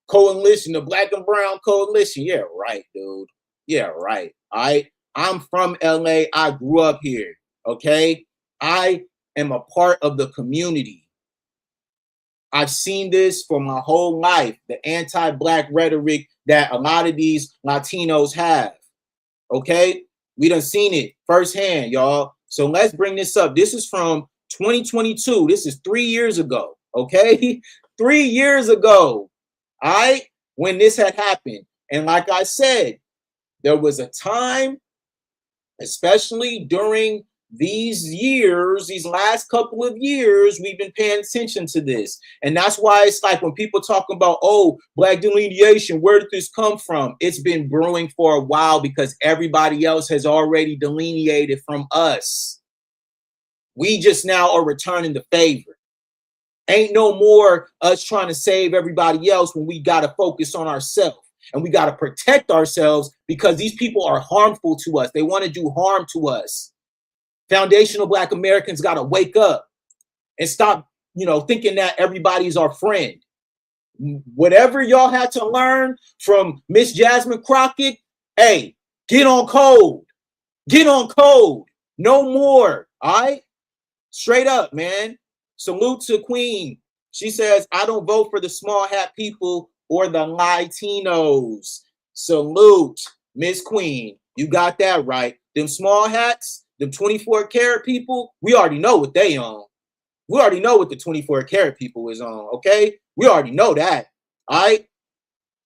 coalition, the Black and Brown coalition. Yeah, right, dude. Yeah, right. I'm from LA. I grew up here. Okay, I am a part of the community. I've seen this for my whole life, the anti-Black rhetoric that a lot of these Latinos have. Okay, we done seen it firsthand, y'all. So let's bring this up. This is from 2022. This is 3 years ago. Okay, 3 years ago. All right, when this had happened. And like I said, there was a time, especially during these years, these last couple of years, we've been paying attention to this. And that's why it's like when people talk about, oh, Black delineation, where did this come from? It's been brewing for a while because everybody else has already delineated from us. We just now are returning the favor. Ain't no more us trying to save everybody else when we got to focus on ourselves. And we got to protect ourselves because these people are harmful to us. They want to do harm to us. Foundational Black Americans got to wake up and stop, thinking that everybody's our friend. Whatever y'all had to learn from Miss Jasmine Crockett, hey, get on code. Get on code. No more. All right? Straight up, man. Salute to Queen. She says, I don't vote for the small hat people or the Latinos. Salute, Miss Queen. You got that right. Them small hats, them 24 karat people, we already know what they on. We already know what the 24 karat people is on, okay? We already know that, all right?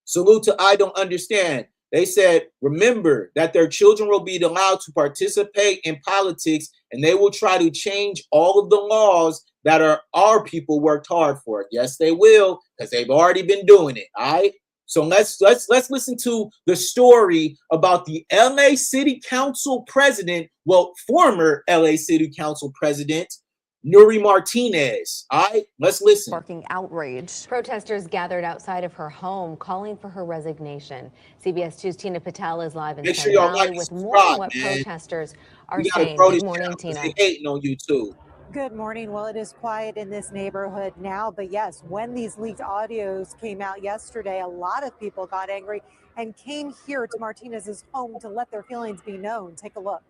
Salute to I Don't Understand. They said, remember that their children will be allowed to participate in politics, and they will try to change all of the laws that our people worked hard for. Yes, they will, because they've already been doing it. All right. So let's listen to the story about the LA City Council president, well, former LA City Council president, Nuri Martinez. All right, let's listen. Sparking outrage. Protesters gathered outside of her home calling for her resignation. CBS 2's Tina Patel is live in Sun Valley with more on what protesters are saying. Good morning, Tina. They hating on you too. Good morning. Well, it is quiet in this neighborhood now, but yes, when these leaked audios came out yesterday, a lot of people got angry and came here to Martinez's home to let their feelings be known. Take a look.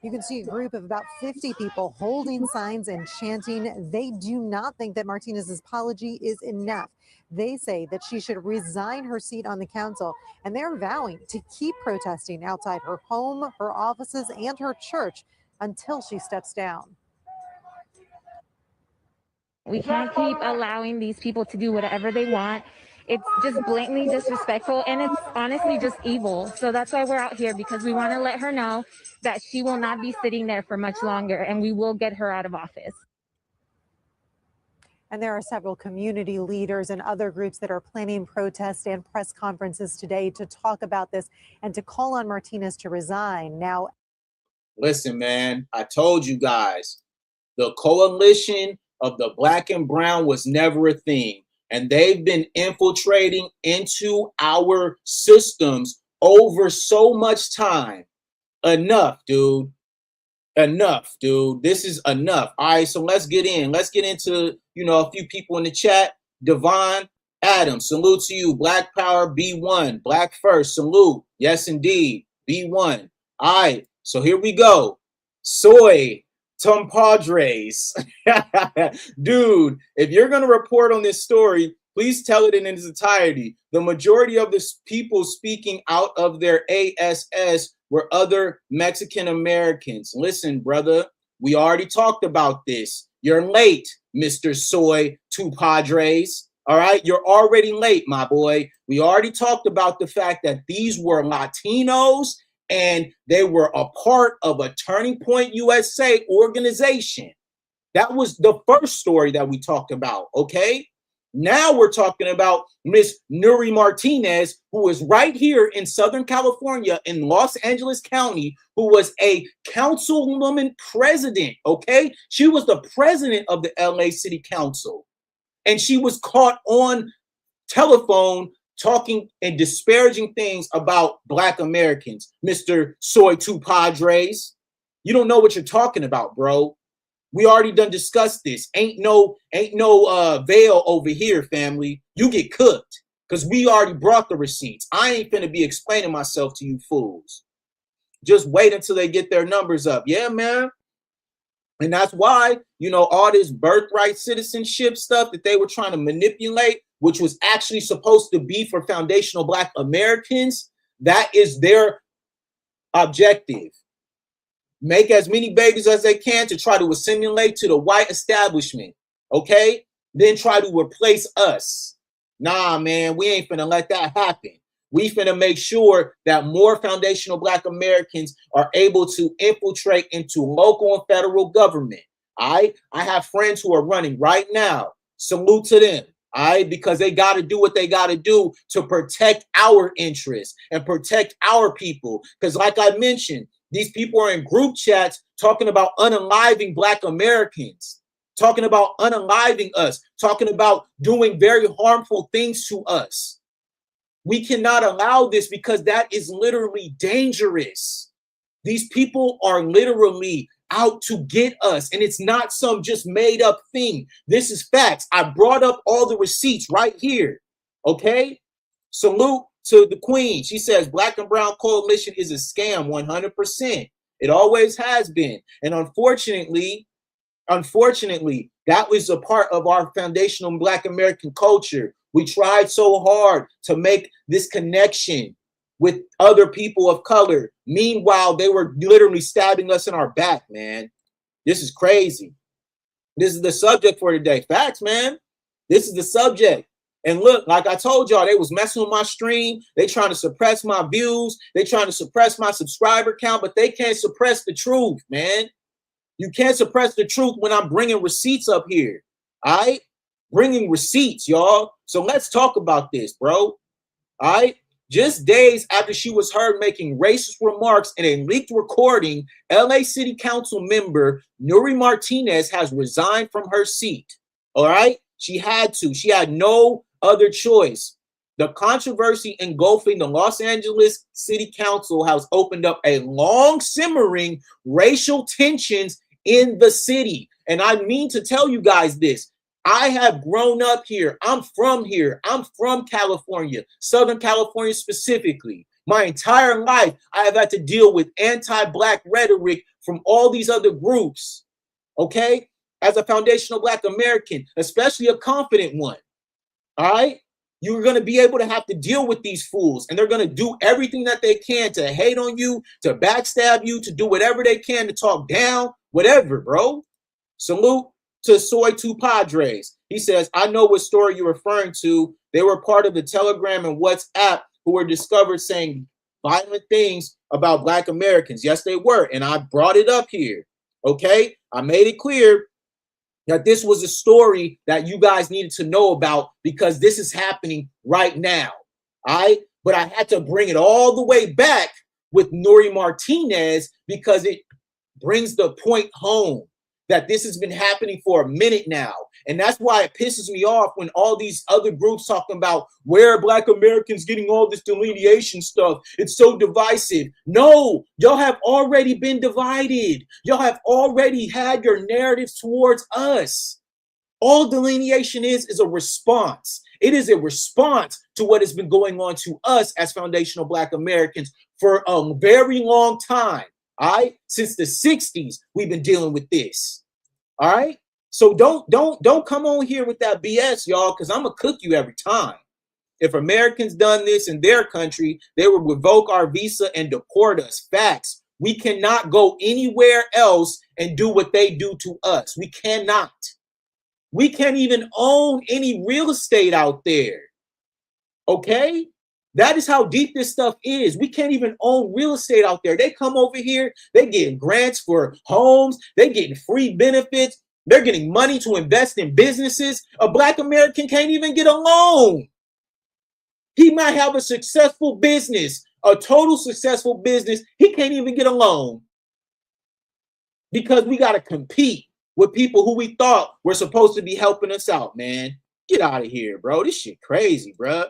You can see a group of about 50 people holding signs and chanting. They do not think that Martinez's apology is enough. They say that she should resign her seat on the council, and they're vowing to keep protesting outside her home, her offices, and her church until she steps down. We can't keep allowing these people to do whatever they want. It's just blatantly disrespectful, and it's honestly just evil. So that's why we're out here, because we want to let her know that she will not be sitting there for much longer, and we will get her out of office. And there are several community leaders and other groups that are planning protests and press conferences today to talk about this and to call on Martinez to resign. Now, listen, man, I told you guys, the coalition of the Black and Brown was never a thing. And they've been infiltrating into our systems over so much time. Enough, dude. Enough, dude. This is enough. All right, so let's get in. Let's get into, a few people in the chat. Devon Adams, salute to you. Black Power B1. Black First, salute. Yes, indeed. B1. All right, so here we go. Soy Tom Padres. Dude, if you're going to report on this story, Please tell it in its entirety. The majority of the people speaking out of their ASS were other Mexican Americans. Listen, brother, we already talked about this. You're late, Mr. Soy Two Padres. All right, you're already late, my boy. We already talked about the fact that these were Latinos and they were a part of a Turning Point USA organization. That was the first story that we talked about, okay? Now we're talking about Miss Nuri Martinez, who is right here in Southern California in Los Angeles County, who was a councilwoman president, okay? She was the president of the LA City Council. And she was caught on telephone talking and disparaging things about Black Americans. Mr. Soy Two Padres, you don't know what you're talking about, bro. We already done discussed this. Ain't no veil over here, family. You get cooked because we already brought the receipts. I ain't finna be explaining myself to you fools. Just wait until they get their numbers up. Yeah, man. And that's why, you know, all this birthright citizenship stuff that they were trying to manipulate, which was actually supposed to be for foundational Black Americans, that is their objective. Make as many babies as they can to try to assimilate to the white establishment, okay? Then try to replace us. Nah, man, we ain't finna let that happen. We finna make sure that more foundational Black Americans are able to infiltrate into local and federal government, all right? I have friends who are running right now. Salute to them, all right? Because they got to do what they got to do to protect our interests and protect our people. Because like I mentioned, these people are in group chats talking about unaliving Black Americans, talking about unaliving us, talking about doing very harmful things to us. We cannot allow this because that is literally dangerous. These people are literally out to get us, and it's not some just made up thing. This is facts. I brought up all the receipts right here, okay? Salute to the queen. She says Black and Brown Coalition is a scam 100%. It always has been. And unfortunately, that was a part of our foundational Black American culture. We tried so hard to make this connection with other people of color. Meanwhile, they were literally stabbing us in our back, man. This is crazy. This is the subject for today. Facts, man. This is the subject. And look, like I told y'all, they was messing with my stream. They trying to suppress my views. They trying to suppress my subscriber count, but they can't suppress the truth, man. You can't suppress the truth when I'm bringing receipts up here. All right? Bringing receipts, y'all. So let's talk about this, bro. All right? Just days after she was heard making racist remarks in a leaked recording, LA City Council member Nuri Martinez has resigned from her seat. All right? She had to. She had no other choice. The controversy engulfing the Los Angeles City Council has opened up a long simmering racial tensions in the city. And I mean to tell you guys this. I have grown up here. I'm from here. I'm from California, Southern California specifically. My entire life, I have had to deal with anti-Black rhetoric from all these other groups, okay? As a foundational Black American, especially a confident one, all right? You're going to be able to have to deal with these fools, and they're going to do everything that they can to hate on you, to backstab you, to do whatever they can to talk down, whatever, bro. Salute to Soy Two Padres. He says, I know what story you're referring to. They were part of the Telegram and WhatsApp who were discovered saying violent things about Black Americans. Yes, they were. And I brought it up here. Okay. I made it clear that this was a story that you guys needed to know about because this is happening right now. All right. But I had to bring it all the way back with Nuri Martinez because it brings the point home that this has been happening for a minute now. And that's why it pisses me off when all these other groups talking about where are Black Americans getting all this delineation stuff. It's so divisive. No, y'all have already been divided. Y'all have already had your narratives towards us. All delineation is a response. It is a response to what has been going on to us as foundational Black Americans for a very long time. All right, since the 60s, we've been dealing with this. All right, So don't come on here with that BS, y'all, because I'm gonna cook you every time. If Americans done this in their country, they would revoke our visa and deport us. Facts. We cannot go anywhere else and do what they do to us. We cannot. We can't even own any real estate out there. Okay? That is how deep this stuff is. We can't even own real estate out there. They come over here, they getting grants for homes, they getting free benefits, they're getting money to invest in businesses. A Black American can't even get a loan. He might have a successful business, a total successful business. He can't even get a loan because we got to compete with people who we thought were supposed to be helping us out, man. Get out of here, bro. This shit crazy, bro.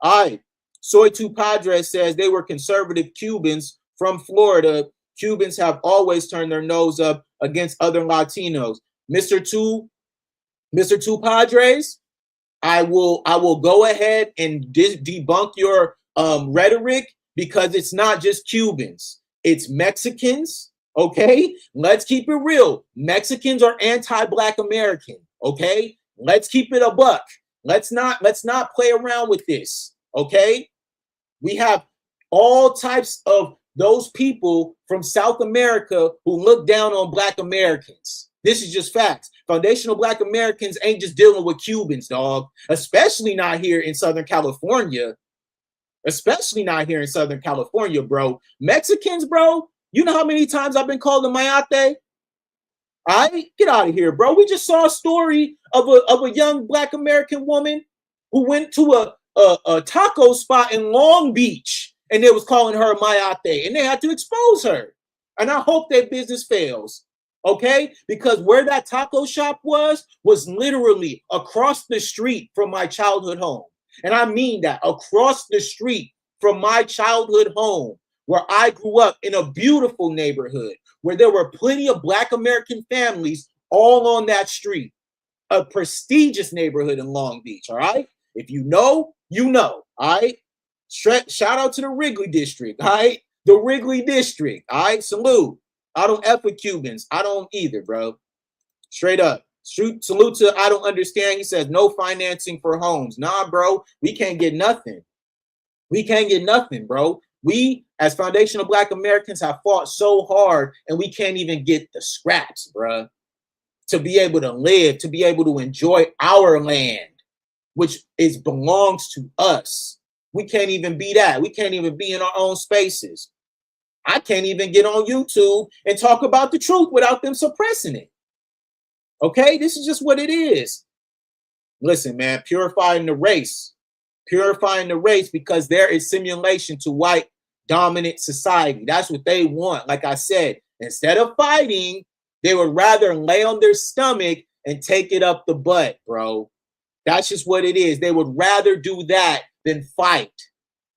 All right. Soy 2 Padres says they were conservative Cubans from Florida. Cubans have always turned their nose up against other Latinos. Mr. 2 Padres, I will go ahead and debunk your rhetoric, because it's not just Cubans. It's Mexicans, okay? Let's keep it real. Mexicans are anti-Black American, okay? Let's keep it a buck. Let's not play around with this, okay? We have all types of those people from South America who look down on Black Americans. This is just facts. Foundational Black Americans ain't just dealing with Cubans, dog. Especially not here in Southern California. Especially not here in Southern California, bro. Mexicans, bro, you know how many times I've been called a mayate? All right, get out of here, bro. We just saw a story of a young Black American woman who went to a taco spot in Long Beach, and they was calling her a mayate, and they had to expose her. And I hope that business fails, okay? Because where that taco shop was literally across the street from my childhood home. And I mean that, across the street from my childhood home, where I grew up in a beautiful neighborhood, where there were plenty of Black American families all on that street. A prestigious neighborhood in Long Beach, all right? If you know, you know, all right? Shout out to the Wrigley District, all right? The Wrigley District, all right? Salute. I don't F with Cubans. I don't either, bro. Straight up. Salute to I don't understand. He says no financing for homes. Nah, bro. We can't get nothing. We can't get nothing, bro. We, as foundational Black Americans, have fought so hard, and we can't even get the scraps, bro, to be able to live, to be able to enjoy our land, which belongs to us. We can't even be that. We can't even be in our own spaces. I can't even get on YouTube and talk about the truth without them suppressing it. Okay, this is just what it is. Listen, man, purifying the race, because there is simulation to white dominant society. That's what they want. Like I said, instead of fighting, they would rather lay on their stomach and take it up the butt, bro. That's just what it is. They would rather do that than fight.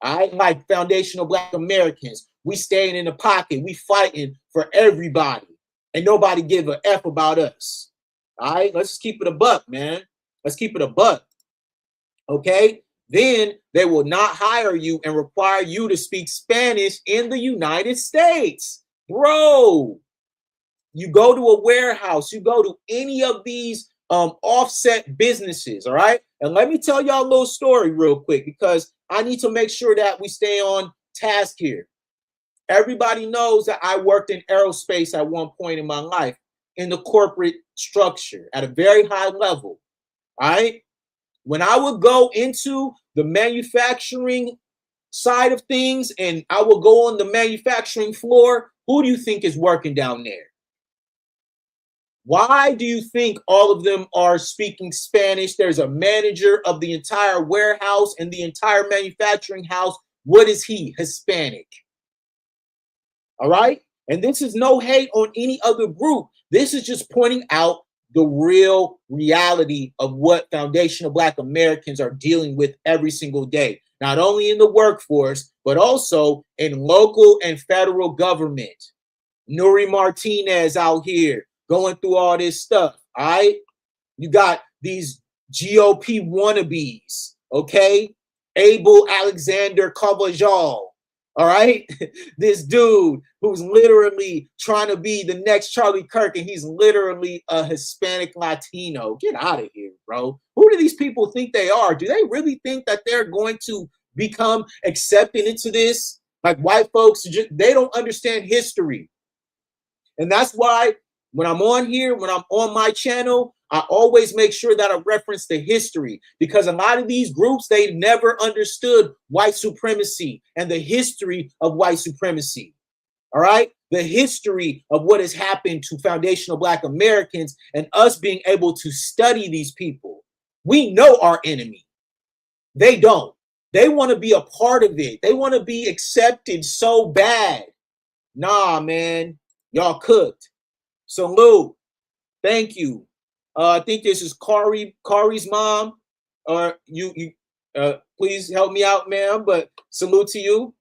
I like foundational Black Americans. We staying in the pocket. We fighting for everybody, and nobody give a F about us. All right, let's just keep it a buck, man. Let's keep it a buck. Okay, then they will not hire you and require you to speak Spanish in the United States. Bro, you go to a warehouse, you go to any of these offset businesses, all right? And let me tell y'all a little story real quick, because I need to make sure that we stay on task here. Everybody knows that I worked in aerospace at one point in my life, in the corporate structure at a very high level, all right? When I would go into the manufacturing side of things and I will go on the manufacturing floor, who do you think is working down there? Why do you think all of them are speaking Spanish? There's a manager of the entire warehouse and the entire manufacturing house. What is he? Hispanic. All right? And this is no hate on any other group. This is just pointing out the real reality of what foundational Black Americans are dealing with every single day, not only in the workforce, but also in local and federal government. Nuri Martinez out here going through all this stuff, all right? You got these GOP wannabes, okay? Abel Alexander Carvajal, All right. This dude who's literally trying to be the next Charlie Kirk, and he's literally a Hispanic Latino. Get out of here, bro. Who do these people think they are? Do they really think that they're going to become accepted into this? Like white folks, they don't understand history. And that's why when I'm on here, when I'm on my channel, I always make sure that I reference the history, because a lot of these groups, they never understood white supremacy and the history of white supremacy. All right. The history of what has happened to foundational Black Americans and us being able to study these people. We know our enemy. They don't. They want to be a part of it. They want to be accepted so bad. Nah, man, y'all cooked. Salute. Thank you. I think this is Kari's mom. Or you please help me out, ma'am. But salute to you.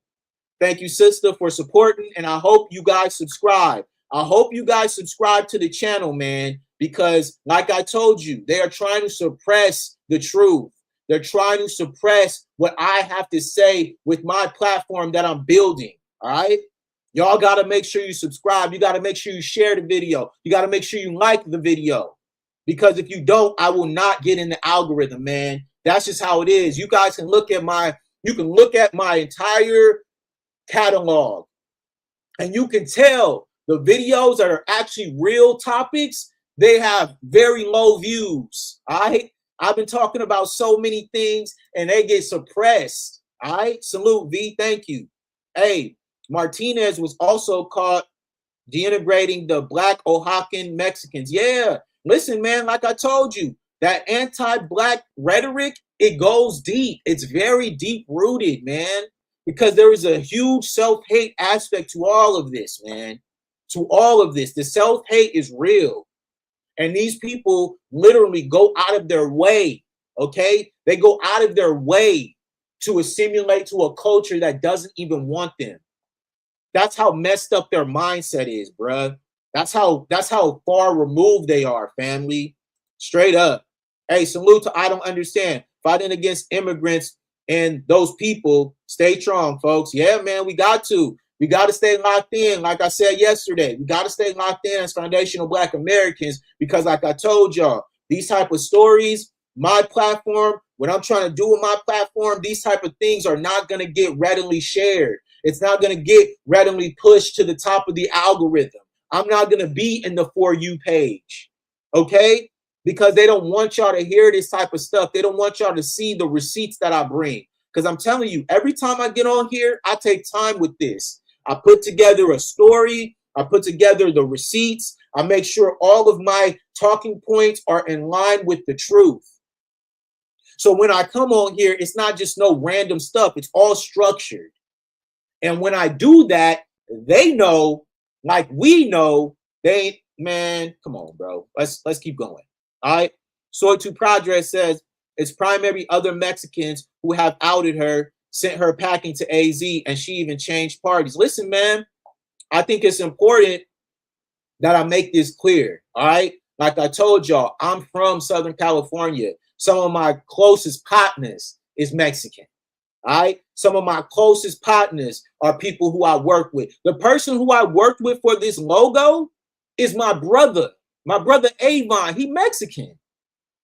Thank you, sister, for supporting. And I hope you guys subscribe. I hope you guys subscribe to the channel, man, because like I told you, they are trying to suppress the truth. They're trying to suppress what I have to say with my platform that I'm building. All right. Y'all got to make sure you subscribe. You got to make sure you share the video. You got to make sure you like the video, because if you don't, I will not get in the algorithm, man. That's just how it is. You guys can look at my entire catalog, and you can tell the videos that are actually real topics, they have very low views. All right. I've been talking about so many things and they get suppressed. All right. Salute, V. Thank you. Hey, Martinez was also caught denigrating the Black Oaxacan Mexicans. Yeah. Listen, man, like I told you, that anti-Black rhetoric, it goes deep. It's very deep rooted, man, because there is a huge self-hate aspect to all of this, man. To all of this. The self-hate is real. And these people literally go out of their way, okay? They go out of their way to assimilate to a culture that doesn't even want them. That's how messed up their mindset is, bruh. That's how far removed they are, family. Straight up. Hey, salute to I Don't Understand. Fighting against immigrants and those people. Stay strong, folks. Yeah, man, we got to. We got to stay locked in. Like I said yesterday, we got to stay locked in as foundational Black Americans, because like I told y'all, these type of stories, my platform, what I'm trying to do with my platform, these type of things are not going to get readily shared. It's not going to get readily pushed to the top of the algorithm. I'm not going to be in the For You page, okay? Because they don't want y'all to hear this type of stuff. They don't want y'all to see the receipts that I bring. Because I'm telling you, every time I get on here, I take time with this. I put together a story. I put together the receipts. I make sure all of my talking points are in line with the truth. So when I come on here, it's not just no random stuff. It's all structured. And when I do that, they know, like we know, they, man, come on, bro. Let's keep going. All right. Soy to Progress says it's primary other Mexicans who have outed her, sent her packing to AZ, and she even changed parties. Listen, man, I think it's important that I make this clear. All right. Like I told y'all, I'm from Southern California. Some of my closest partners is Mexican. All right. Some of my closest partners are people who I work with. The person who I worked with for this logo is my brother Avon. He Mexican.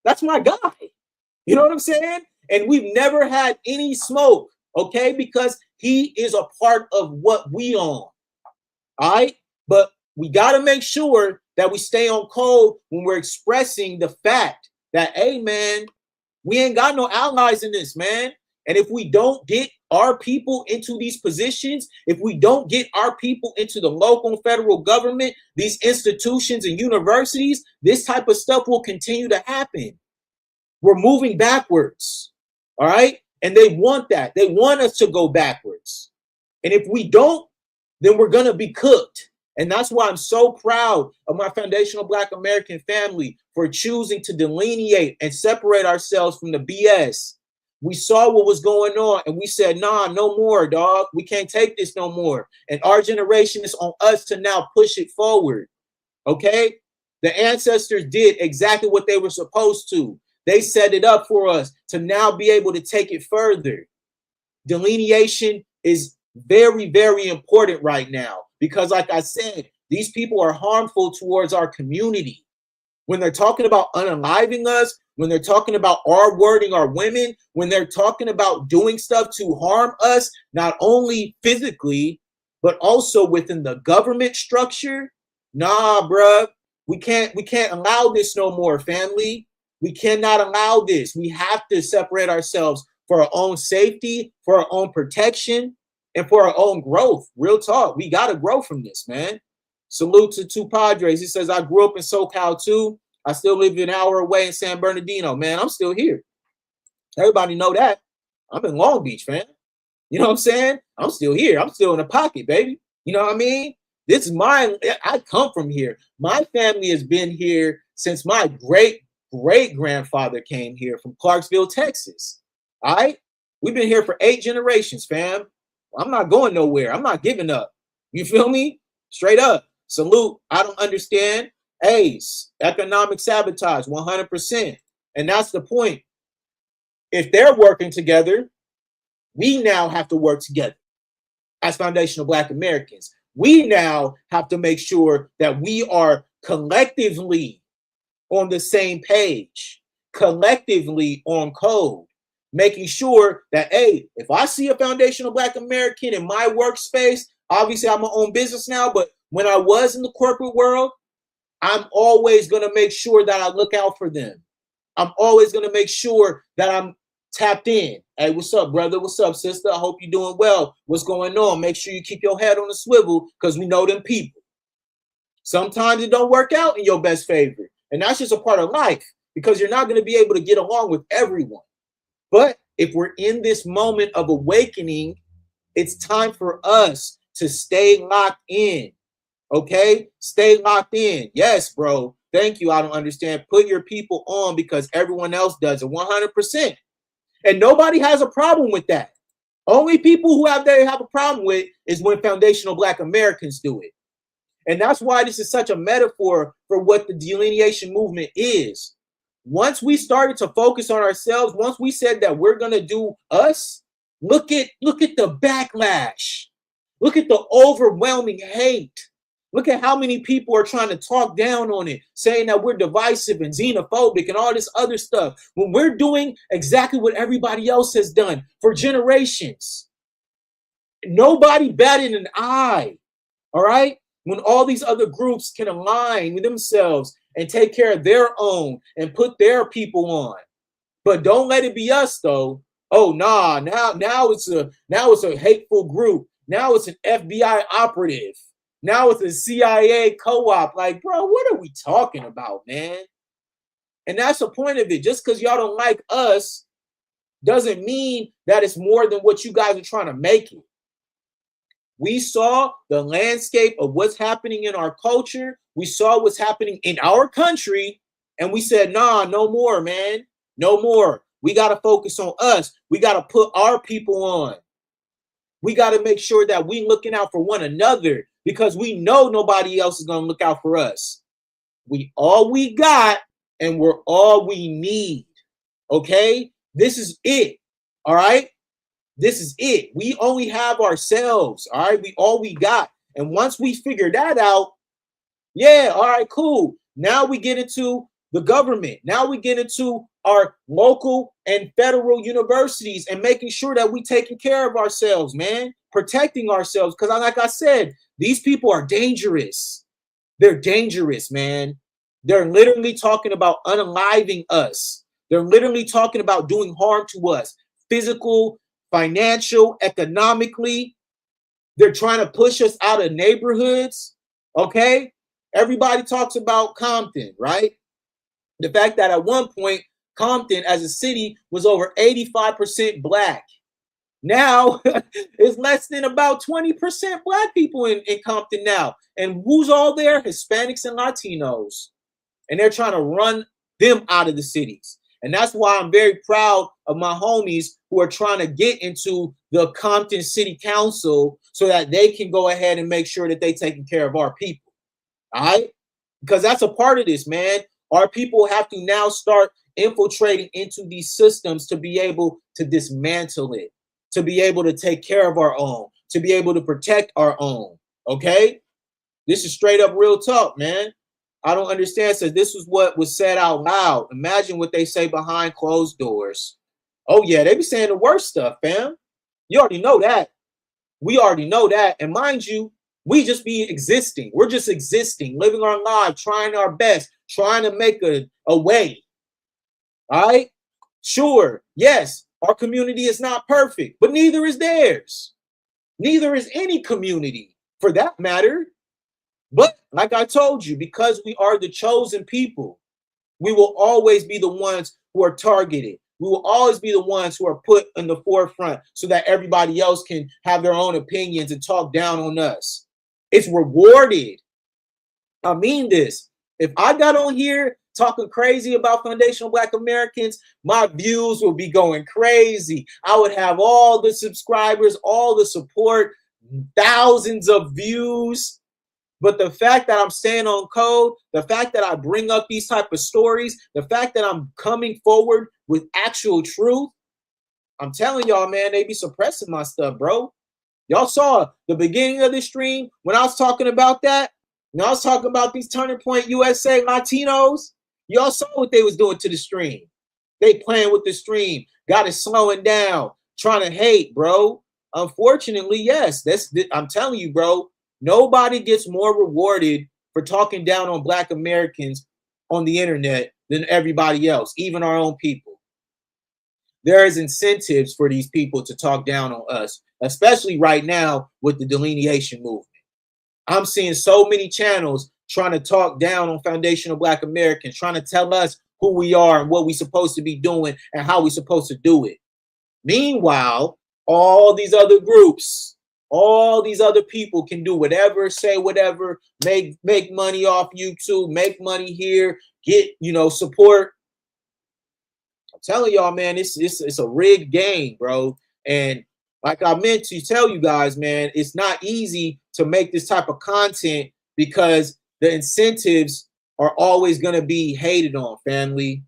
That's my guy. You know what I'm saying? And we've never had any smoke, okay? Because he is a part of what we own. All right. But we got to make sure that we stay on code when we're expressing the fact that, hey, man, we ain't got no allies in this, man. And if we don't get our people into these positions, if we don't get our people into the local and federal government, these institutions and universities, this type of stuff will continue to happen. We're moving backwards. All right. And they want that. They want us to go backwards. And if we don't, then we're going to be cooked. And that's why I'm so proud of my foundational Black American family for choosing to delineate and separate ourselves from the BS. We saw what was going on and we said, nah, no more, dog. We can't take this no more. And our generation is on us to now push it forward. Okay. The ancestors did exactly what they were supposed to. They set it up for us to now be able to take it further. Delineation is Very, very important right now, because like I said, these people are harmful towards our community. When they're talking about unaliving us, when they're talking about R-wording our women, when they're talking about doing stuff to harm us, not only physically, but also within the government structure, nah, bruh, we can't allow this no more, family. We cannot allow this. We have to separate ourselves for our own safety, for our own protection, and for our own growth. Real talk. We got to grow from this, man. Salute to Two Padres. He says, I grew up in SoCal too. I still live an hour away in San Bernardino. Man, I'm still here. Everybody know that. I'm in Long Beach, fam. You know what I'm saying? I'm still here. I'm still in the pocket, baby. You know what I mean? This is mine. I come from here. My family has been here since my great-great-grandfather came here from Clarksville, Texas. All right? We've been here for 8 generations, fam. I'm not going nowhere. I'm not giving up. You feel me? Straight up. Salute. I don't understand. Hey, economic sabotage, 100%. And that's the point. If they're working together, we now have to work together as foundational Black Americans. We now have to make sure that we are collectively on the same page, collectively on code, making sure that, hey, if I see a foundational Black American in my workspace, obviously I'm my own business now, but when I was in the corporate world, I'm always going to make sure that I look out for them. I'm always going to make sure that I'm tapped in. Hey, what's up, brother? What's up, sister? I hope you're doing well. What's going on? Make sure you keep your head on the swivel, because we know them people. Sometimes it don't work out in your best favor. And that's just a part of life, because you're not going to be able to get along with everyone. But if we're in this moment of awakening, it's time for us to stay locked in. Okay? Stay locked in. Yes, bro. Thank you. I don't understand. Put your people on, because everyone else does it 100%. And nobody has a problem with that. Only people who have a problem with is when foundational Black Americans do it. And that's why this is such a metaphor for what the delineation movement is. Once we started to focus on ourselves, once we said that we're going to do us, look at the backlash. Look at the overwhelming hate. Look at how many people are trying to talk down on it, saying that we're divisive and xenophobic and all this other stuff, when we're doing exactly what everybody else has done for generations. Nobody batted an eye, all right? When all these other groups can align with themselves and take care of their own and put their people on. But don't let it be us, though. Oh, nah, now it's a hateful group. Now it's an FBI operative. Now it's a CIA co-op. Like, bro, what are we talking about, man? And that's the point of it. Just because y'all don't like us doesn't mean that it's more than what you guys are trying to make it. We saw the landscape of what's happening in our culture. We saw what's happening in our country. And we said, nah, no more, man. No more. We got to focus on us. We got to put our people on. We got to make sure that we looking out for one another, because we know nobody else is going to look out for us. We all we got, and we're all we need. Okay? This is it. All right? This is it. We only have ourselves. All right? All we got. And once we figure that out, yeah, all right, cool. Now we get into the government. Now we get into our local and federal universities and making sure that we taking care of ourselves, man, protecting ourselves. Because like I said, these people are dangerous. They're dangerous, man. They're literally talking about unaliving us. They're literally talking about doing harm to us, physical, financial, economically. They're trying to push us out of neighborhoods. Okay? Everybody talks about Compton, right? The fact that at one point, Compton as a city was over 85% Black. Now it's less than about 20% Black people in Compton now. And who's all there? Hispanics and Latinos. And they're trying to run them out of the cities. And that's why I'm very proud of my homies who are trying to get into the Compton City Council so that they can go ahead and make sure that they're taking care of our people. All right? Because that's a part of this, man. Our people have to now start infiltrating into these systems to be able to dismantle it, to be able to take care of our own, to be able to protect our own. Okay? This is straight up real talk, man. I don't understand. So this was what was said out loud. Imagine what they say behind closed doors. Oh, yeah, they be saying the worst stuff, fam. You already know that. We already know that. And mind you, we just be existing. We're just existing, living our lives, trying our best, trying to make a way. All right? Sure, yes, our community is not perfect, but neither is theirs. Neither is any community, for that matter. But like I told you, because we are the chosen people, we will always be the ones who are targeted. We will always be the ones who are put in the forefront so that everybody else can have their own opinions and talk down on us. It's rewarded. I mean this. If I got on here talking crazy about foundational Black Americans, my views will be going crazy. I would have all the subscribers, all the support, thousands of views. But the fact that I'm staying on code, the fact that I bring up these type of stories, the fact that I'm coming forward with actual truth, I'm telling y'all, man, they be suppressing my stuff, bro. Y'all saw the beginning of the stream when I was talking about that. When I was talking about these Turning Point USA Latinos, y'all saw what they was doing to the stream. They playing with the stream, got it slowing down, trying to hate, bro. Unfortunately, yes, I'm telling you, bro. Nobody gets more rewarded for talking down on Black Americans on the internet than everybody else, even our own people. There is incentives for these people to talk down on us, especially right now with the delineation movement. I'm seeing so many channels trying to talk down on foundational Black Americans, trying to tell us who we are and what we're supposed to be doing and how we're supposed to do it. Meanwhile, all these other groups, all these other people can do whatever, say whatever, make money off YouTube, make money here, get, support. I'm telling y'all, man, it's a rigged game, bro. And like I meant to tell you guys, man, it's not easy to make this type of content because the incentives are always going to be hated on, family.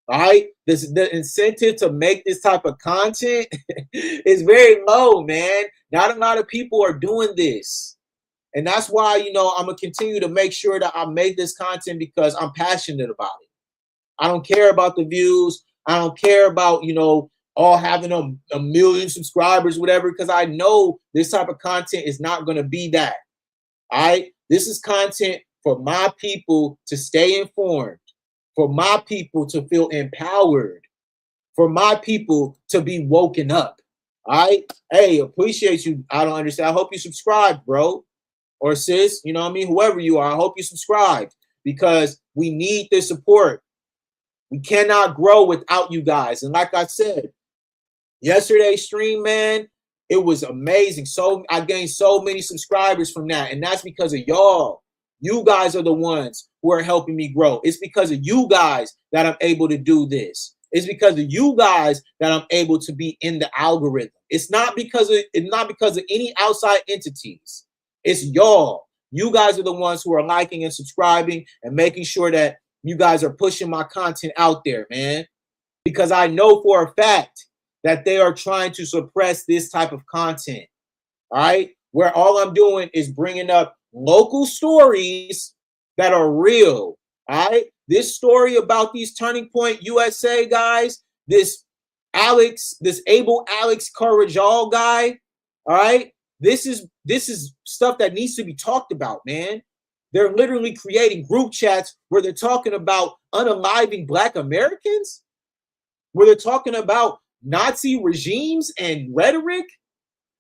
All right, the incentive to make this type of content is very low, man. Not a lot of people are doing this, and that's why I'm gonna continue to make sure that I make this content because I'm passionate about it. I don't care about the views. I don't care about all having a million subscribers, whatever, because I know this type of content is not gonna be that. All right, this is content for my people to stay informed, for my people to feel empowered, for my people to be woken up. All right. Hey, appreciate you. I don't understand. I hope you subscribe, bro. Or sis, you know what I mean? Whoever you are, I hope you subscribe because we need the support. We cannot grow without you guys. And like I said, yesterday's stream, man, it was amazing. So I gained so many subscribers from that. And that's because of y'all. You guys are the ones who are helping me grow. It's because of you guys that I'm able to do this. It's because of you guys that I'm able to be in the algorithm. It's not because of any outside entities. It's y'all. You guys are the ones who are liking and subscribing and making sure that you guys are pushing my content out there, man. Because I know for a fact that they are trying to suppress this type of content. All right? Where all I'm doing is bringing up local stories that are real. All right, this story about these Turning Point USA guys, this able Alex Corrajal guy. All right, this is stuff that needs to be talked about, man. They're literally creating group chats where they're talking about unaliving Black Americans, where they're talking about Nazi regimes and rhetoric.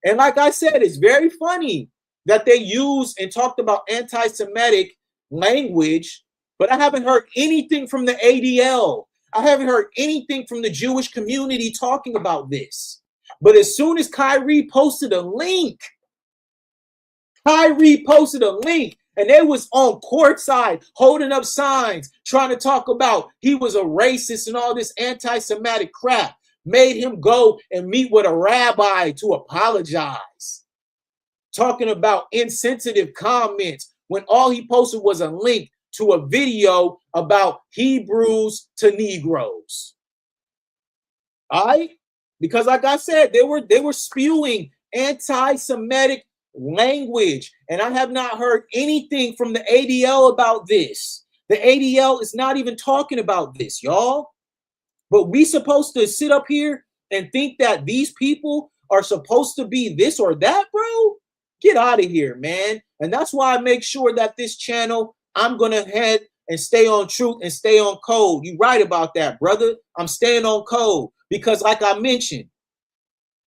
And like I said, it's very funny that they used and talked about anti-Semitic language, but I haven't heard anything from the ADL. I haven't heard anything from the Jewish community talking about this. But as soon as Kyrie posted a link, and they was on courtside holding up signs, trying to talk about he was a racist and all this anti-Semitic crap, made him go and meet with a rabbi to apologize. Talking about insensitive comments when all he posted was a link to a video about Hebrews to Negroes. All right? Because like I said, they were spewing anti-Semitic language. And I have not heard anything from the ADL about this. The ADL is not even talking about this, y'all. But we supposed to sit up here and think that these people are supposed to be this or that, bro? Get out of here, man. And that's why I make sure that this channel, I'm going to head and stay on truth and stay on code. You right about that, brother. I'm staying on code because, like I mentioned,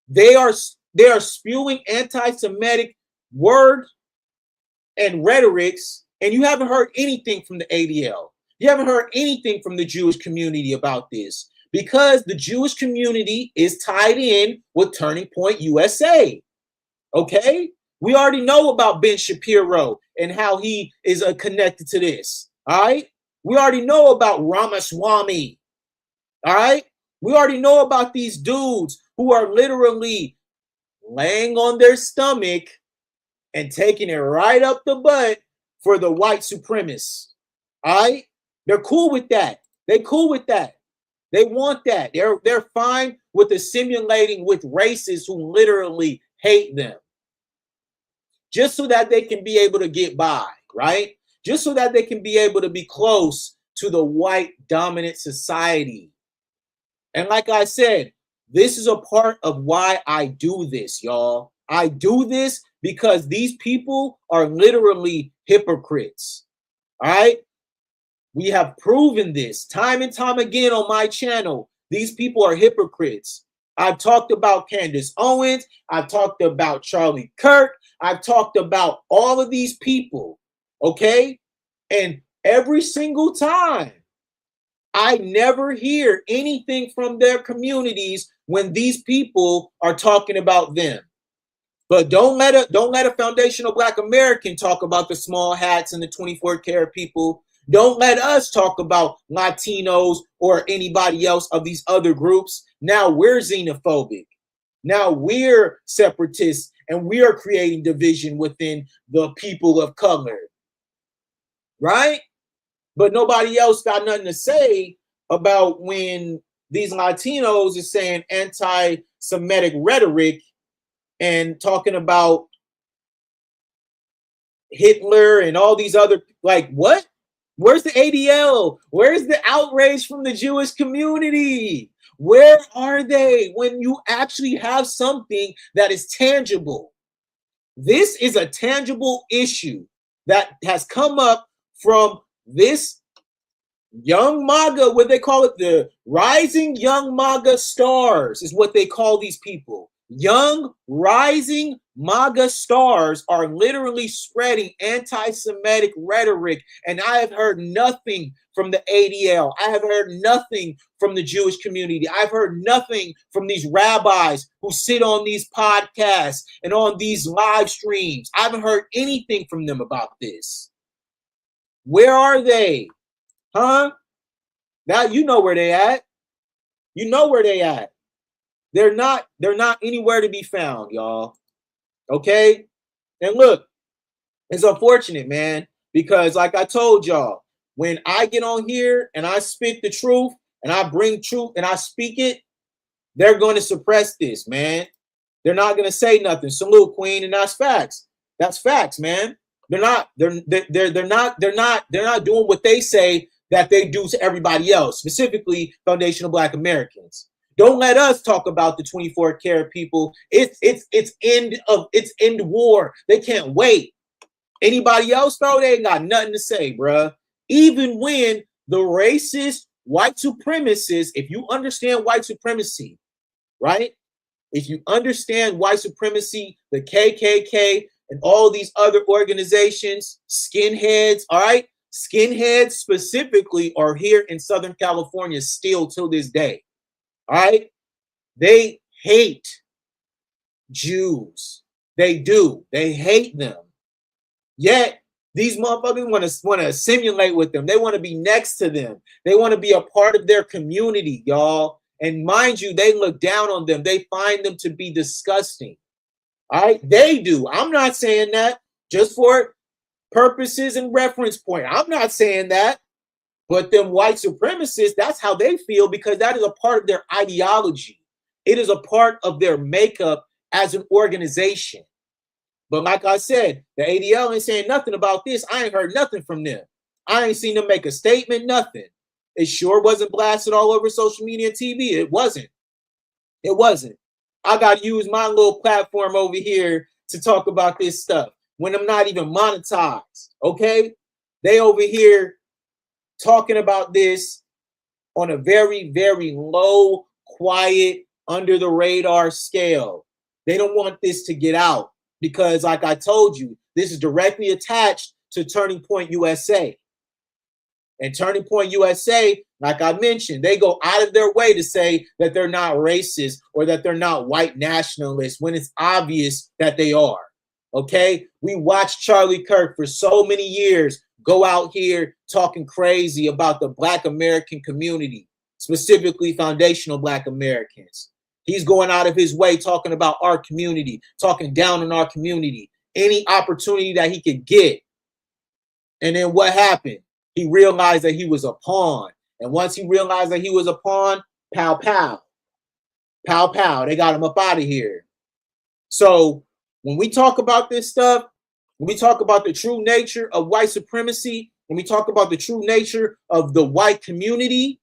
they are spewing anti-Semitic words and rhetorics, and you haven't heard anything from the ADL. You haven't heard anything from the Jewish community about this because the Jewish community is tied in with Turning Point USA. Okay? We already know about Ben Shapiro and how he is connected to this. All right? We already know about Ramaswamy. All right? We already know about these dudes who are literally laying on their stomach and taking it right up the butt for the white supremacists. All right? They're cool with that. They cool with that. They want that. They're fine with assimilating with races who literally hate them. Just so that they can be able to get by, right? Just so that they can be able to be close to the white dominant society. And like I said, this is a part of why I do this, y'all. I do this because these people are literally hypocrites. All right? We have proven this time and time again on my channel. These people are hypocrites. I've talked about Candace Owens. I've talked about Charlie Kirk. I've talked about all of these people, okay? And every single time, I never hear anything from their communities when these people are talking about them. But don't let a foundational Black American talk about the small hats and the 24 karat people. Don't let us talk about Latinos or anybody else of these other groups. Now we're xenophobic. Now we're separatists and we are creating division within the people of color. Right? But nobody else got nothing to say about when these Latinos is saying anti-Semitic rhetoric and talking about Hitler and all these other, like, what? Where's the ADL? Where's the outrage from the Jewish community? Where are they when you actually have something that is tangible? This is a tangible issue that has come up from this young MAGA, what they call it, the rising young MAGA stars is what they call these people. Young rising MAGA stars are literally spreading anti-Semitic rhetoric, and I have heard nothing from the ADL. I have heard nothing from the Jewish community. I've heard nothing from these rabbis who sit on these podcasts and on these live streams. I haven't heard anything from them about this. Where are they? Huh? Now you know where they at. You know where they at. They're not anywhere to be found, y'all. Okay? And look, it's unfortunate, man, because like I told y'all, when I get on here and I speak the truth and I bring truth and I speak it, they're going to suppress this, man. They're not going to say nothing. Salute, Queen, and that's facts. That's facts, man. They're not doing what they say that they do to everybody else, specifically foundational Black Americans. Don't let us talk about the 24 karat people. It's end war. They can't wait. Anybody else though, they ain't got nothing to say, bruh. Even when the racist white supremacists, if you understand white supremacy, right? If you understand white supremacy, the KKK and all these other organizations, skinheads, all right? Skinheads specifically are here in Southern California still till this day. All right? They hate Jews. They do. They hate them. Yet these motherfuckers want to assimilate with them. They want to be next to them. They want to be a part of their community, y'all. And mind you, they look down on them. They find them to be disgusting. All right? They do. I'm not saying that just for purposes and reference point. I'm not saying that. But them white supremacists, that's how they feel because that is a part of their ideology. It is a part of their makeup as an organization. But like I said, the ADL ain't saying nothing about this. I ain't heard nothing from them. I ain't seen them make a statement, nothing. It sure wasn't blasted all over social media and TV. It wasn't. It wasn't. I got to use my little platform over here to talk about this stuff when I'm not even monetized, okay? They over here talking about this on a very, very low, quiet, under the radar scale. They don't want this to get out because, like I told you, this is directly attached to Turning Point USA. And Turning Point USA, like I mentioned, they go out of their way to say that they're not racist or that they're not white nationalists when it's obvious that they are. Okay? We watched Charlie Kirk for so many years go out here talking crazy about the Black American community, specifically foundational Black Americans. He's going out of his way talking about our community, talking down on our community, any opportunity that he could get. And then what happened? He realized that he was a pawn. And once he realized that he was a pawn, pow, pow. Pow, pow. They got him up out of here. So when we talk about this stuff, when we talk about the true nature of white supremacy, when we talk about the true nature of the white community,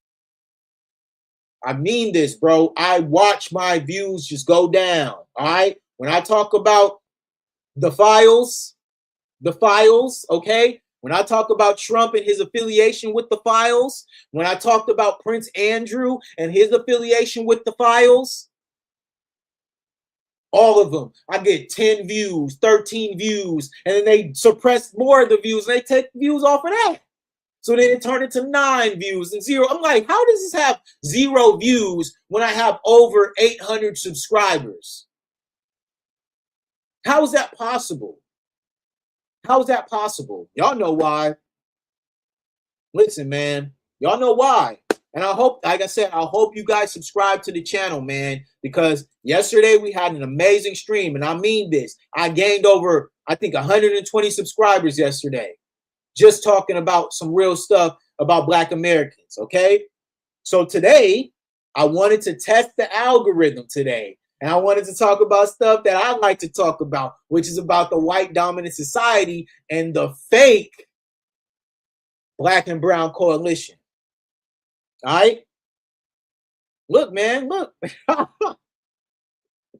I mean this, bro. I watch my views just go down, all right? When I talk about the files, okay? When I talk about Trump and his affiliation with the files, when I talked about Prince Andrew and his affiliation with the files, all of them, I get 10 views, 13 views, and then they suppress more of the views. And they take views off of that. So then it turned into 9 views and 0. I'm like, how does this have 0 views when I have over 800 subscribers? How is that possible? How is that possible? Y'all know why. Listen, man, y'all know why. And I hope, like I said, I hope you guys subscribe to the channel, man, because yesterday we had an amazing stream. And I mean this. I gained over, I think, 120 subscribers yesterday, just talking about some real stuff about Black Americans, okay? So today, I wanted to test the algorithm today. And I wanted to talk about stuff that I like to talk about, which is about the white dominant society and the fake Black and brown coalition. All right? Look, man, look.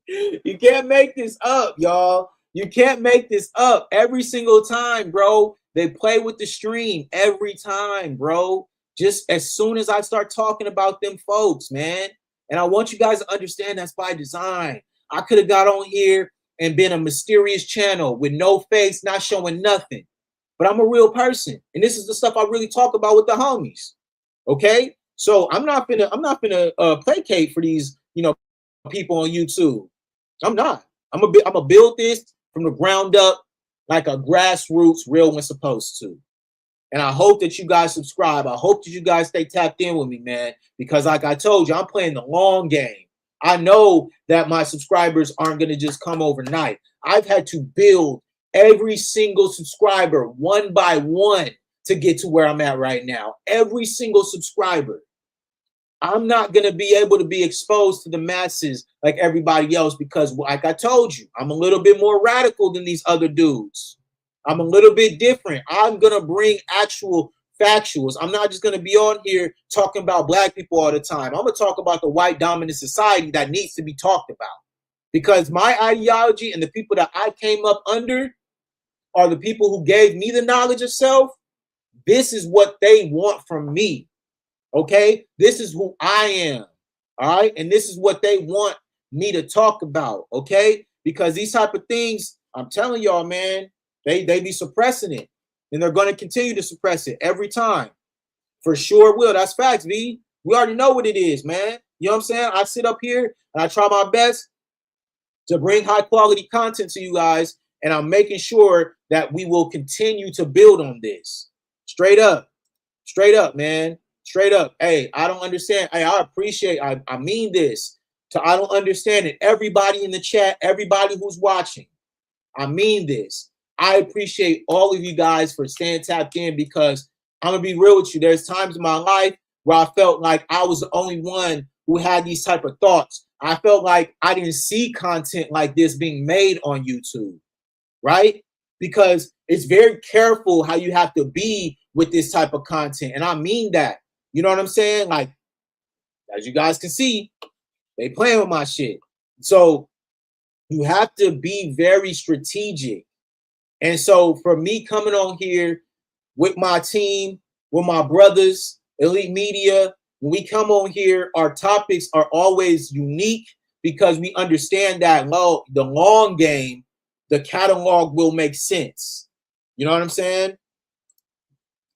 You can't make this up, y'all. You can't make this up every single time, bro. They play with the stream every time, bro. Just as soon as I start talking about them folks, man. And I want you guys to understand that's by design. I could have got on here and been a mysterious channel with no face, not showing nothing. But I'm a real person. And this is the stuff I really talk about with the homies. Okay? So I'm not gonna placate for these, people on YouTube. I'm not. I'm gonna build this from the ground up like a grassroots real one's supposed to. And I hope that you guys subscribe. I hope that you guys stay tapped in with me, man, because like I told you, I'm playing the long game. I know that my subscribers aren't going to just come overnight. I've had to build every single subscriber one by one to get to where I'm at right now. Every single subscriber. I'm not going to be able to be exposed to the masses like everybody else because, like I told you, I'm a little bit more radical than these other dudes. I'm a little bit different. I'm going to bring actual factuals. I'm not just going to be on here talking about Black people all the time. I'm going to talk about the white dominant society that needs to be talked about. Because my ideology and the people that I came up under are the people who gave me the knowledge of self. This is what they want from me. Okay? This is who I am. All right? And this is what they want me to talk about. Okay? Because these type of things, I'm telling y'all, man, they be suppressing it. And they're going to continue to suppress it every time. For sure will. That's facts, V. We already know what it is, man. You know what I'm saying? I sit up here and I try my best to bring high quality content to you guys. And I'm making sure that we will continue to build on this. Straight up. Straight up, man. Straight up. Hey, I don't understand. Hey, I appreciate, I mean this. I don't understand it. Everybody in the chat, everybody who's watching, I mean this. I appreciate all of you guys for staying tapped in because I'm going to be real with you. There's times in my life where I felt like I was the only one who had these type of thoughts. I felt like I didn't see content like this being made on YouTube, right? Because it's very careful how you have to be with this type of content. And I mean that. You know what I'm saying? Like, as you guys can see, they playing with my shit. So you have to be very strategic. And so for me coming on here with my team, with my brothers, Elite Media, when we come on here, our topics are always unique because we understand that the long game, the catalog will make sense. You know what I'm saying?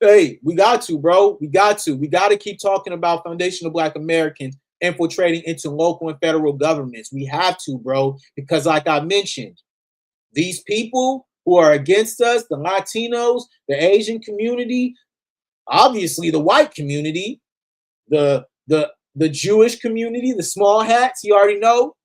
Hey, we got to, bro. We got to keep talking about foundational Black Americans infiltrating into local and federal governments. We have to, bro, because like I mentioned, these people who are against us, the Latinos, the Asian community, obviously the white community, the Jewish community, the small hats, you already know,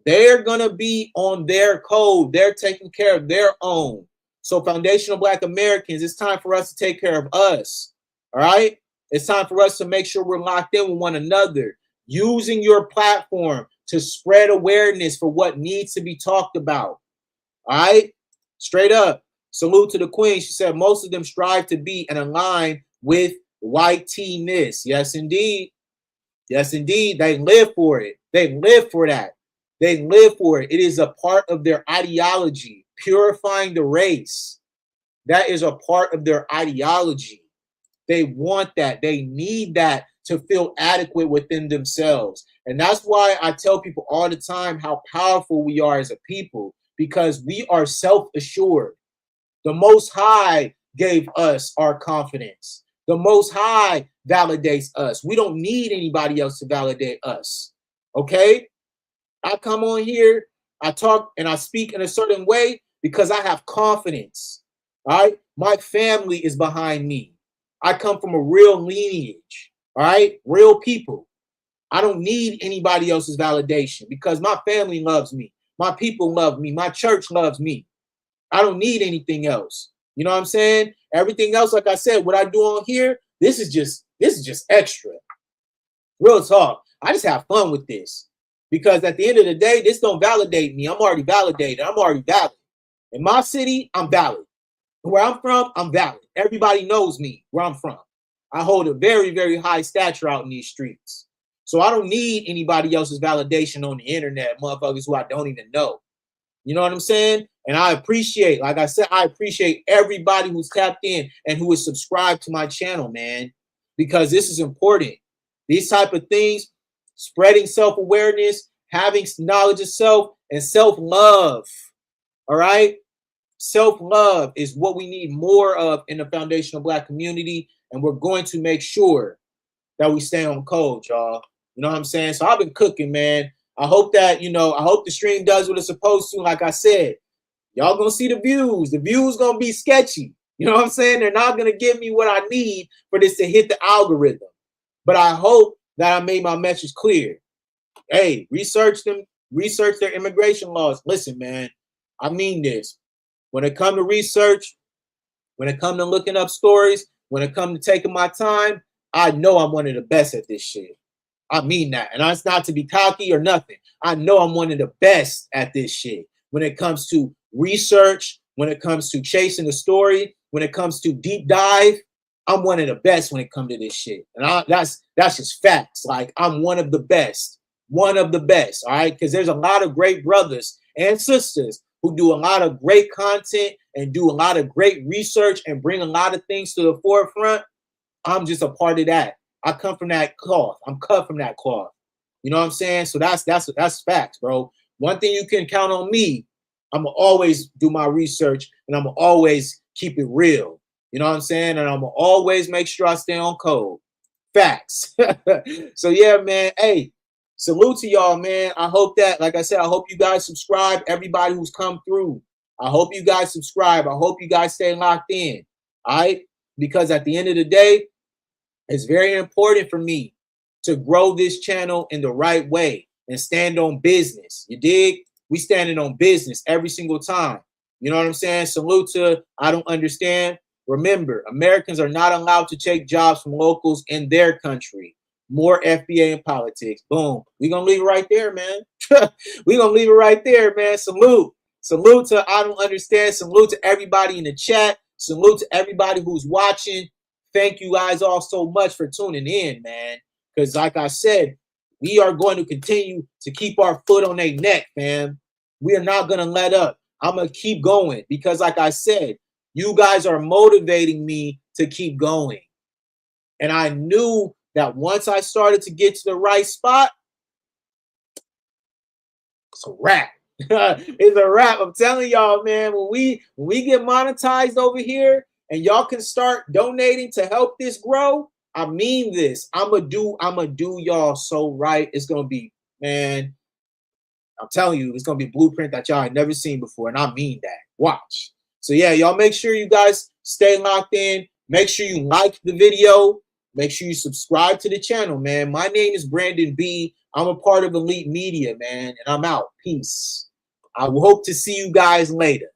they're gonna be on their code. They're taking care of their own. So foundational Black Americans, it's time for us to take care of us. All right? It's time for us to make sure we're locked in with one another, using your platform to spread awareness for what needs to be talked about. All right? Straight up. Salute to the queen. She said most of them strive to be and align with white T-ness. Yes, indeed. Yes, indeed. They live for it. They live for that. They live for it. It is a part of their ideology. Purifying the race. That is a part of their ideology. They want that. They need that to feel adequate within themselves. And that's why I tell people all the time how powerful we are as a people, because we are self-assured. The Most High gave us our confidence. The Most High validates us. We don't need anybody else to validate us. Okay? I come on here, I talk and I speak in a certain way because I have confidence. All right? My family is behind me. I come from a real lineage. All right? Real people. I don't need anybody else's validation because my family loves me. My people love me. My church loves me. I don't need anything else. You know what I'm saying? Everything else, like I said, what I do on here, this is just extra. Real talk. I just have fun with this because at the end of the day, this don't validate me. I'm already validated. I'm already valid. In my city, I'm valid. Where I'm from, I'm valid. Everybody knows me where I'm from. I hold a very, very high stature out in these streets. So I don't need anybody else's validation on the internet, motherfuckers who I don't even know. You know what I'm saying? And I appreciate, like I said, I appreciate everybody who's tapped in and who is subscribed to my channel, man, because this is important. These type of things, spreading self-awareness, having knowledge of self, and self-love. All right? Self-love is what we need more of in the foundational Black community, and we're going to make sure that we stay on code, y'all. You know what I'm saying? So I've been cooking, man. I hope that, I hope the stream does what it's supposed to. Like I said, y'all gonna see the views. The views gonna be sketchy. You know what I'm saying? They're not gonna give me what I need for this to hit the algorithm. But I hope that I made my message clear. Hey, research them, research their immigration laws. Listen, man, I mean this. When it comes to research, when it comes to looking up stories, when it comes to taking my time, I know I'm one of the best at this shit. I mean that. And that's not to be cocky or nothing. I know I'm one of the best at this shit. When it comes to research, when it comes to chasing the story, when it comes to deep dive, I'm one of the best when it comes to this shit. And that's just facts. Like, I'm one of the best. One of the best, all right? Because there's a lot of great brothers and sisters who do a lot of great content and do a lot of great research and bring a lot of things to the forefront. I'm just a part of that. I come from that cloth. I'm cut from that cloth. You know what I'm saying? So that's facts, bro. One thing you can count on me, I'm gonna always do my research and I'm gonna always keep it real. You know what I'm saying? And I'm gonna always make sure I stay on code. Facts. So yeah, man. Hey, salute to y'all, man. I hope that, like I said, I hope you guys subscribe. Everybody who's come through, I hope you guys subscribe. I hope you guys stay locked in. All right? Because at the end of the day, it's very important for me to grow this channel in the right way and stand on business. You dig? We standing on business every single time. You know what I'm saying? Salute to I don't understand. Remember, Americans are not allowed to take jobs from locals in their country. more FBA in politics. Boom. We're going to leave it right there, man. We're going to leave it right there, man. Salute. Salute to I Don't Understand. Salute to everybody in the chat. Salute to everybody who's watching. Thank you guys all so much for tuning in, man. Because like I said, we are going to continue to keep our foot on their neck, man. We are not going to let up. I'm going to keep going because like I said, you guys are motivating me to keep going. And I knew that once I started to get to the right spot, it's a wrap. It's a wrap. I'm telling y'all, man, when we get monetized over here and y'all can start donating to help this grow, I mean this. I'ma do y'all so right. It's gonna be, man, I'm telling you, it's gonna be blueprint that y'all had never seen before, and I mean that. Watch. So yeah, y'all make sure you guys stay locked in. Make sure you like the video. Make sure you subscribe to the channel, man. My name is Brandon B. I'm a part of Elite Media, man, and I'm out. Peace. I hope to see you guys later.